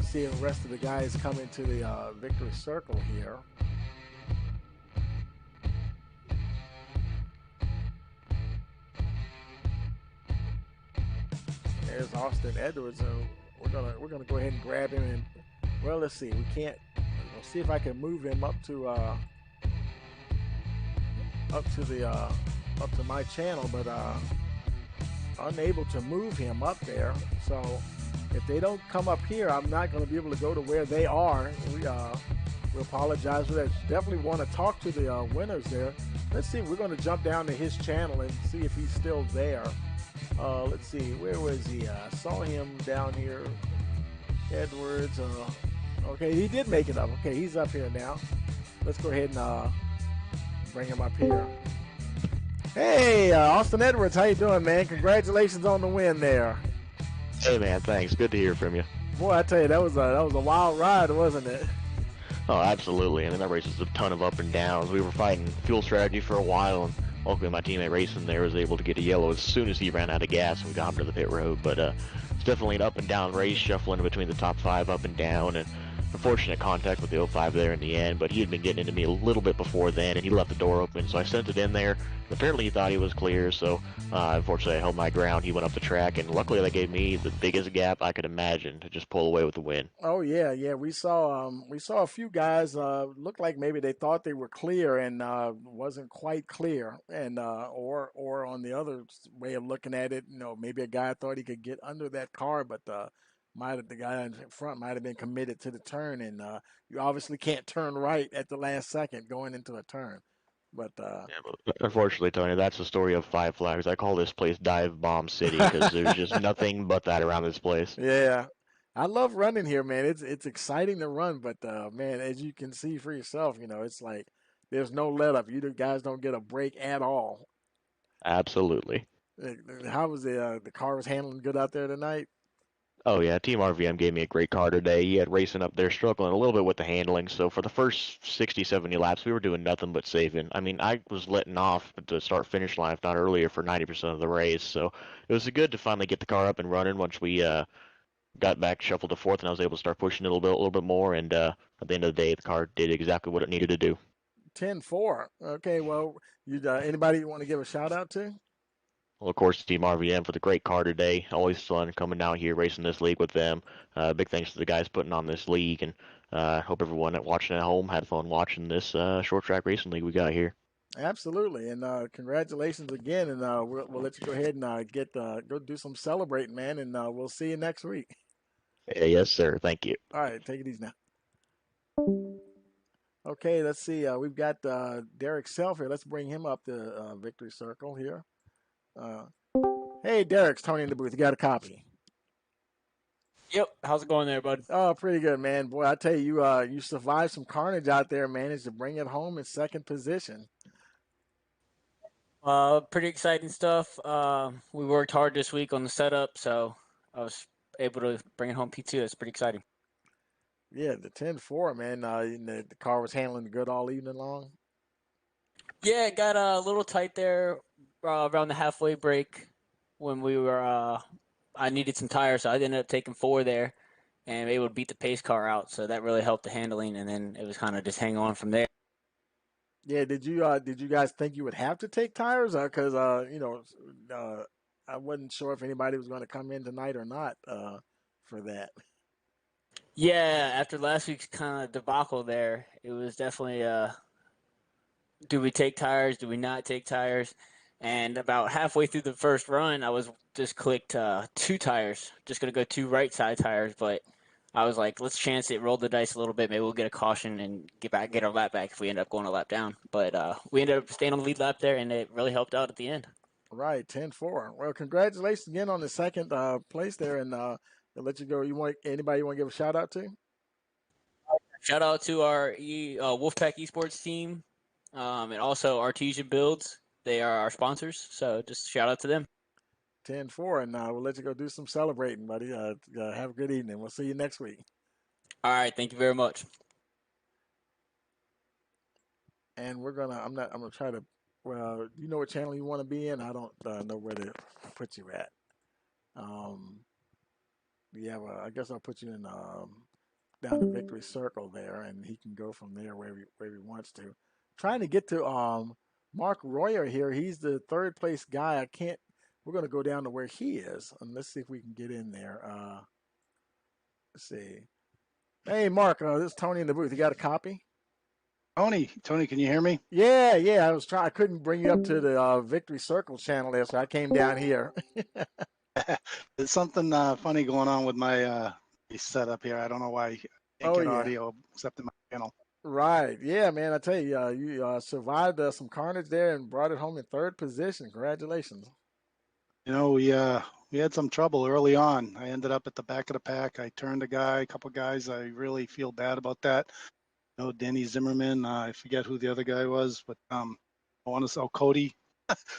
see if the rest of the guys come into the victory circle here. There's Austin Edwards, and we're gonna go ahead and grab him. And well, let's see. We can't. We'll see if I can move him up to my channel, but unable to move him up there. So if they don't come up here, I'm not going to be able to go to where they are. We apologize for that. Definitely want to talk to the winners there. Let's see. We're going to jump down to his channel and see if he's still there. Let's see. Where was he? I saw him down here. Edwards. Okay, he did make it up. Okay, he's up here now. Let's go ahead and bring him up here. Hey, Austin Edwards, how you doing, man? Congratulations on the win there. Hey, man, thanks. Good to hear from you. Boy, I tell you, that was a wild ride, wasn't it? Oh, absolutely. I mean, that race was a ton of up and downs. We were fighting fuel strategy for a while, and luckily my teammate racing there was able to get a yellow as soon as he ran out of gas and we got him to the pit road. But it's definitely an up and down race, shuffling between the top 5 up and down, and unfortunate contact with the 05 there in the end, but he had been getting into me a little bit before then, and he left the door open, so I sent it in there. Apparently he thought he was clear, so unfortunately I held my ground. He went up the track, and luckily that gave me the biggest gap I could imagine to just pull away with the win. Oh yeah, we saw a few guys looked like maybe they thought they were clear and wasn't quite clear, and or on the other way of looking at it, maybe a guy thought he could get under that car, but the guy in front might have been committed to the turn, and you obviously can't turn right at the last second going into a turn. But unfortunately, Tony, that's the story of Five Flags. I call this place Dive Bomb City because there's just nothing but that around this place. Yeah, I love running here, man. It's exciting to run, but man, as you can see for yourself, it's like there's no let up. You guys don't get a break at all. Absolutely. How was the car was handling good out there tonight? Oh yeah, Team RVM gave me a great car today. He had racing up there, struggling a little bit with the handling. So for the first 60, 70 laps, we were doing nothing but saving. I mean, I was letting off at the start-finish line, if not earlier, for 90% of the race. So it was good to finally get the car up and running once we got back, shuffled to fourth, and I was able to start pushing it a little bit more. And at the end of the day, the car did exactly what it needed to do. 10-4. Okay, well, anybody you want to give a shout out to? Well, of course, Team RVM for the great car today. Always fun coming down here racing this league with them. Big thanks to the guys putting on this league, and hope everyone watching at home had fun watching this short track racing league we got here. Absolutely, and congratulations again. And we'll let you go ahead and go do some celebrating, man. And we'll see you next week. Yes, sir. Thank you. All right, take it easy now. Okay, let's see. We've got Derek Self here. Let's bring him up the victory circle here. Hey, Derek, it's Tony in the booth. You got a copy? Yep. How's it going there, bud? Oh, pretty good, man. Boy, I tell you, you survived some carnage out there, managed to bring it home in second position. Pretty exciting stuff. We worked hard this week on the setup, so I was able to bring it home P2. That's pretty exciting. Yeah, the 10-4, man. The car was handling good all evening long. Yeah, it got a little tight there around the halfway break when we were. I needed some tires, so I ended up taking 4 there, and able to beat the pace car out. So that really helped the handling, and then it was kind of just hang on from there. Yeah, did you guys think you would have to take tires? Because I wasn't sure if anybody was going to come in tonight or not for that. Yeah, after last week's kind of debacle there, it was definitely do we take tires? Do we not take tires? And about halfway through the first run, I was just clicked 2 tires, just gonna go 2 right side tires, but I was like, let's chance it, roll the dice a little bit. Maybe we'll get a caution and get our lap back if we end up going a lap down. But we ended up staying on the lead lap there, and it really helped out at the end. Right, 10-4. Well, congratulations again on the second place there, and I'll let you go. You want anybody you want to give a shout out to? Shout out to our Wolfpack Esports team, and also Artesian Builds. They are our sponsors, so just shout out to them. 10-4, and we'll let you go do some celebrating, buddy. Have a good evening. We'll see you next week. All right, thank you very much. And I'm gonna try to. Well, you know what channel you want to be in. I don't know where to put you at. Yeah, well, I guess I'll put you in down the victory circle there, and he can go from there wherever he wants to. Trying to get to Mark Royer here. He's the third place guy. I can't. We're gonna go down to where he is, and let's see if we can get in there. Let's see. Hey, Mark. This is Tony in the booth. You got a copy? Tony, can you hear me? Yeah. I couldn't bring you up to the Victory Circle channel there, so I came down here. There's something funny going on with my setup here. I don't know why I can't get audio except in my channel. Right. Yeah, man. I tell you, you survived some carnage there and brought it home in third position. Congratulations. You know, we had some trouble early on. I ended up at the back of the pack. I turned a couple guys. I really feel bad about that. You know, Danny Zimmerman. I forget who the other guy was, but I want to say Cody.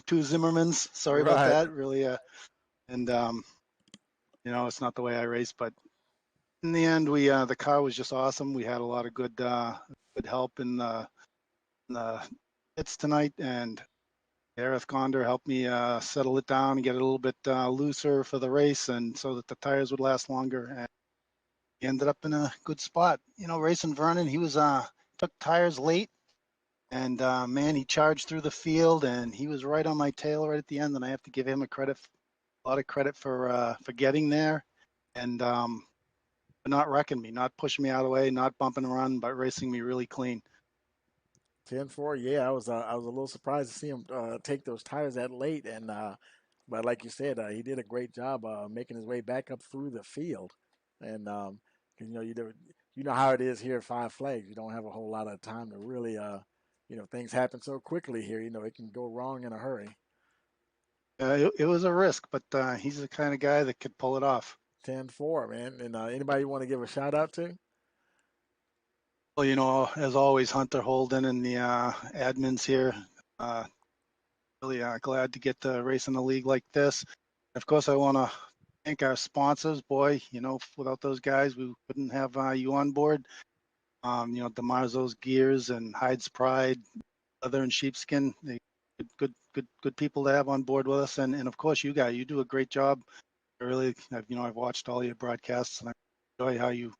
2 Zimmermans. Sorry about that. Really. And you know, it's not the way I race, but in the end, the car was just awesome. We had a lot of good help in the pits tonight, and Gareth Gonder helped me settle it down and get it a little bit looser for the race, and so that the tires would last longer. And he ended up in a good spot. You know, racing Vernon, he was took tires late, and man, he charged through the field, and he was right on my tail right at the end, and I have to give him a lot of credit for getting there, and not wrecking me, not pushing me out of the way, not bumping around, but racing me really clean. 10-4. Yeah, I was a little surprised to see him take those tires that late, and but like you said, he did a great job making his way back up through the field, and you know you know how it is here at Five Flags. You don't have a whole lot of time to really you know, things happen so quickly here. You know, it can go wrong in a hurry. It was a risk, but he's the kind of guy that could pull it off. 10-4, man. And anybody you want to give a shout out to? Well, you know, as always, Hunter Holden and the admins here. Really glad to get the race in the league like this. Of course, I want to thank our sponsors. Boy, you know, without those guys, we wouldn't have you on board. You know, DeMarzo's Gears and Hyde's Pride, Leather and Sheepskin. They good people to have on board with us, and of course you guys, you do a great job. I've watched all your broadcasts, and I enjoy how you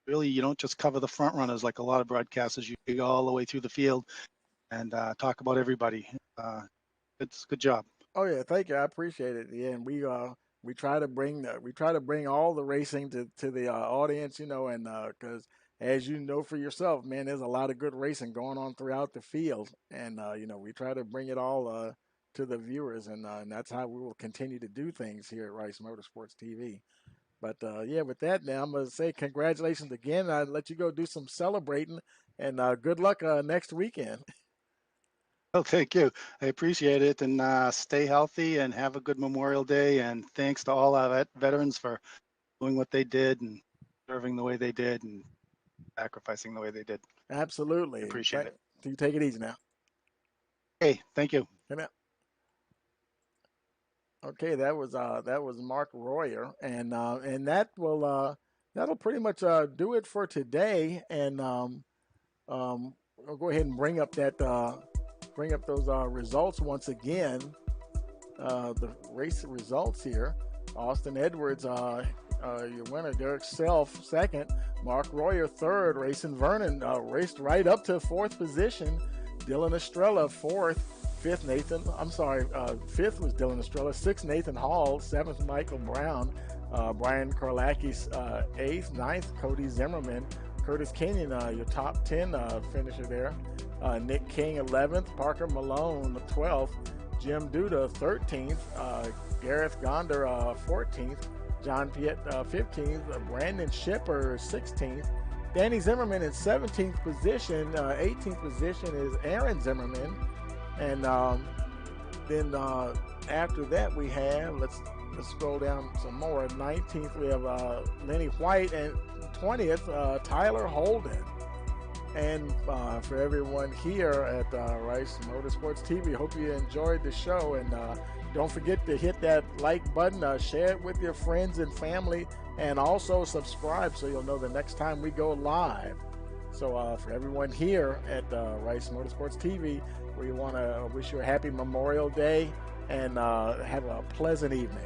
don't just cover the front runners like a lot of broadcasters. You go all the way through the field and talk about everybody. It's a good job. Oh yeah, thank you. I appreciate it. Yeah, and we try to bring all the racing to the audience, you know, and because as you know for yourself, man, there's a lot of good racing going on throughout the field, and you know, we try to bring it all to the viewers, and that's how we will continue to do things here at Rice Motorsports TV. But yeah, with that, now I'm gonna say congratulations again. I'll let you go do some celebrating, and good luck next weekend. Well, thank you. I appreciate it, and stay healthy and have a good Memorial Day. And thanks to all our veterans for doing what they did and serving the way they did and sacrificing the way they did. Absolutely. I appreciate it. You take it easy now. Hey, thank you. Good night. Okay, that was Mark Royer, and that'll pretty much do it for today. And I'll go ahead and bring up those results once again. The race results here: Austin Edwards, your winner. Derek Self second. Mark Royer third. Racing Vernon raced right up to fourth position. Dylan Estrella fourth. Fifth was Dylan Estrella. Sixth, Nathan Hall. Seventh, Michael Brown. Brian Karlakis eighth. Ninth, Cody Zimmerman. Curtis Kenyon, your top 10 finisher there. Nick King 11th. Parker Malone 12th. Jim Duda 13th, Gareth Gonder 14th, John Piet 15th, Brandon Shipper 16th, Danny Zimmerman in 17th position. 18th position is Aaron Zimmerman, and then after that we have let's scroll down some more. 19th we have Lenny White, and 20th Tyler Holden. And for everyone here at Rice Motorsports TV, hope you enjoyed the show, and don't forget to hit that like button, share it with your friends and family, and also subscribe so you'll know the next time we go live. So for everyone here at Rice Motorsports TV, we want to wish you a happy Memorial Day, and have a pleasant evening.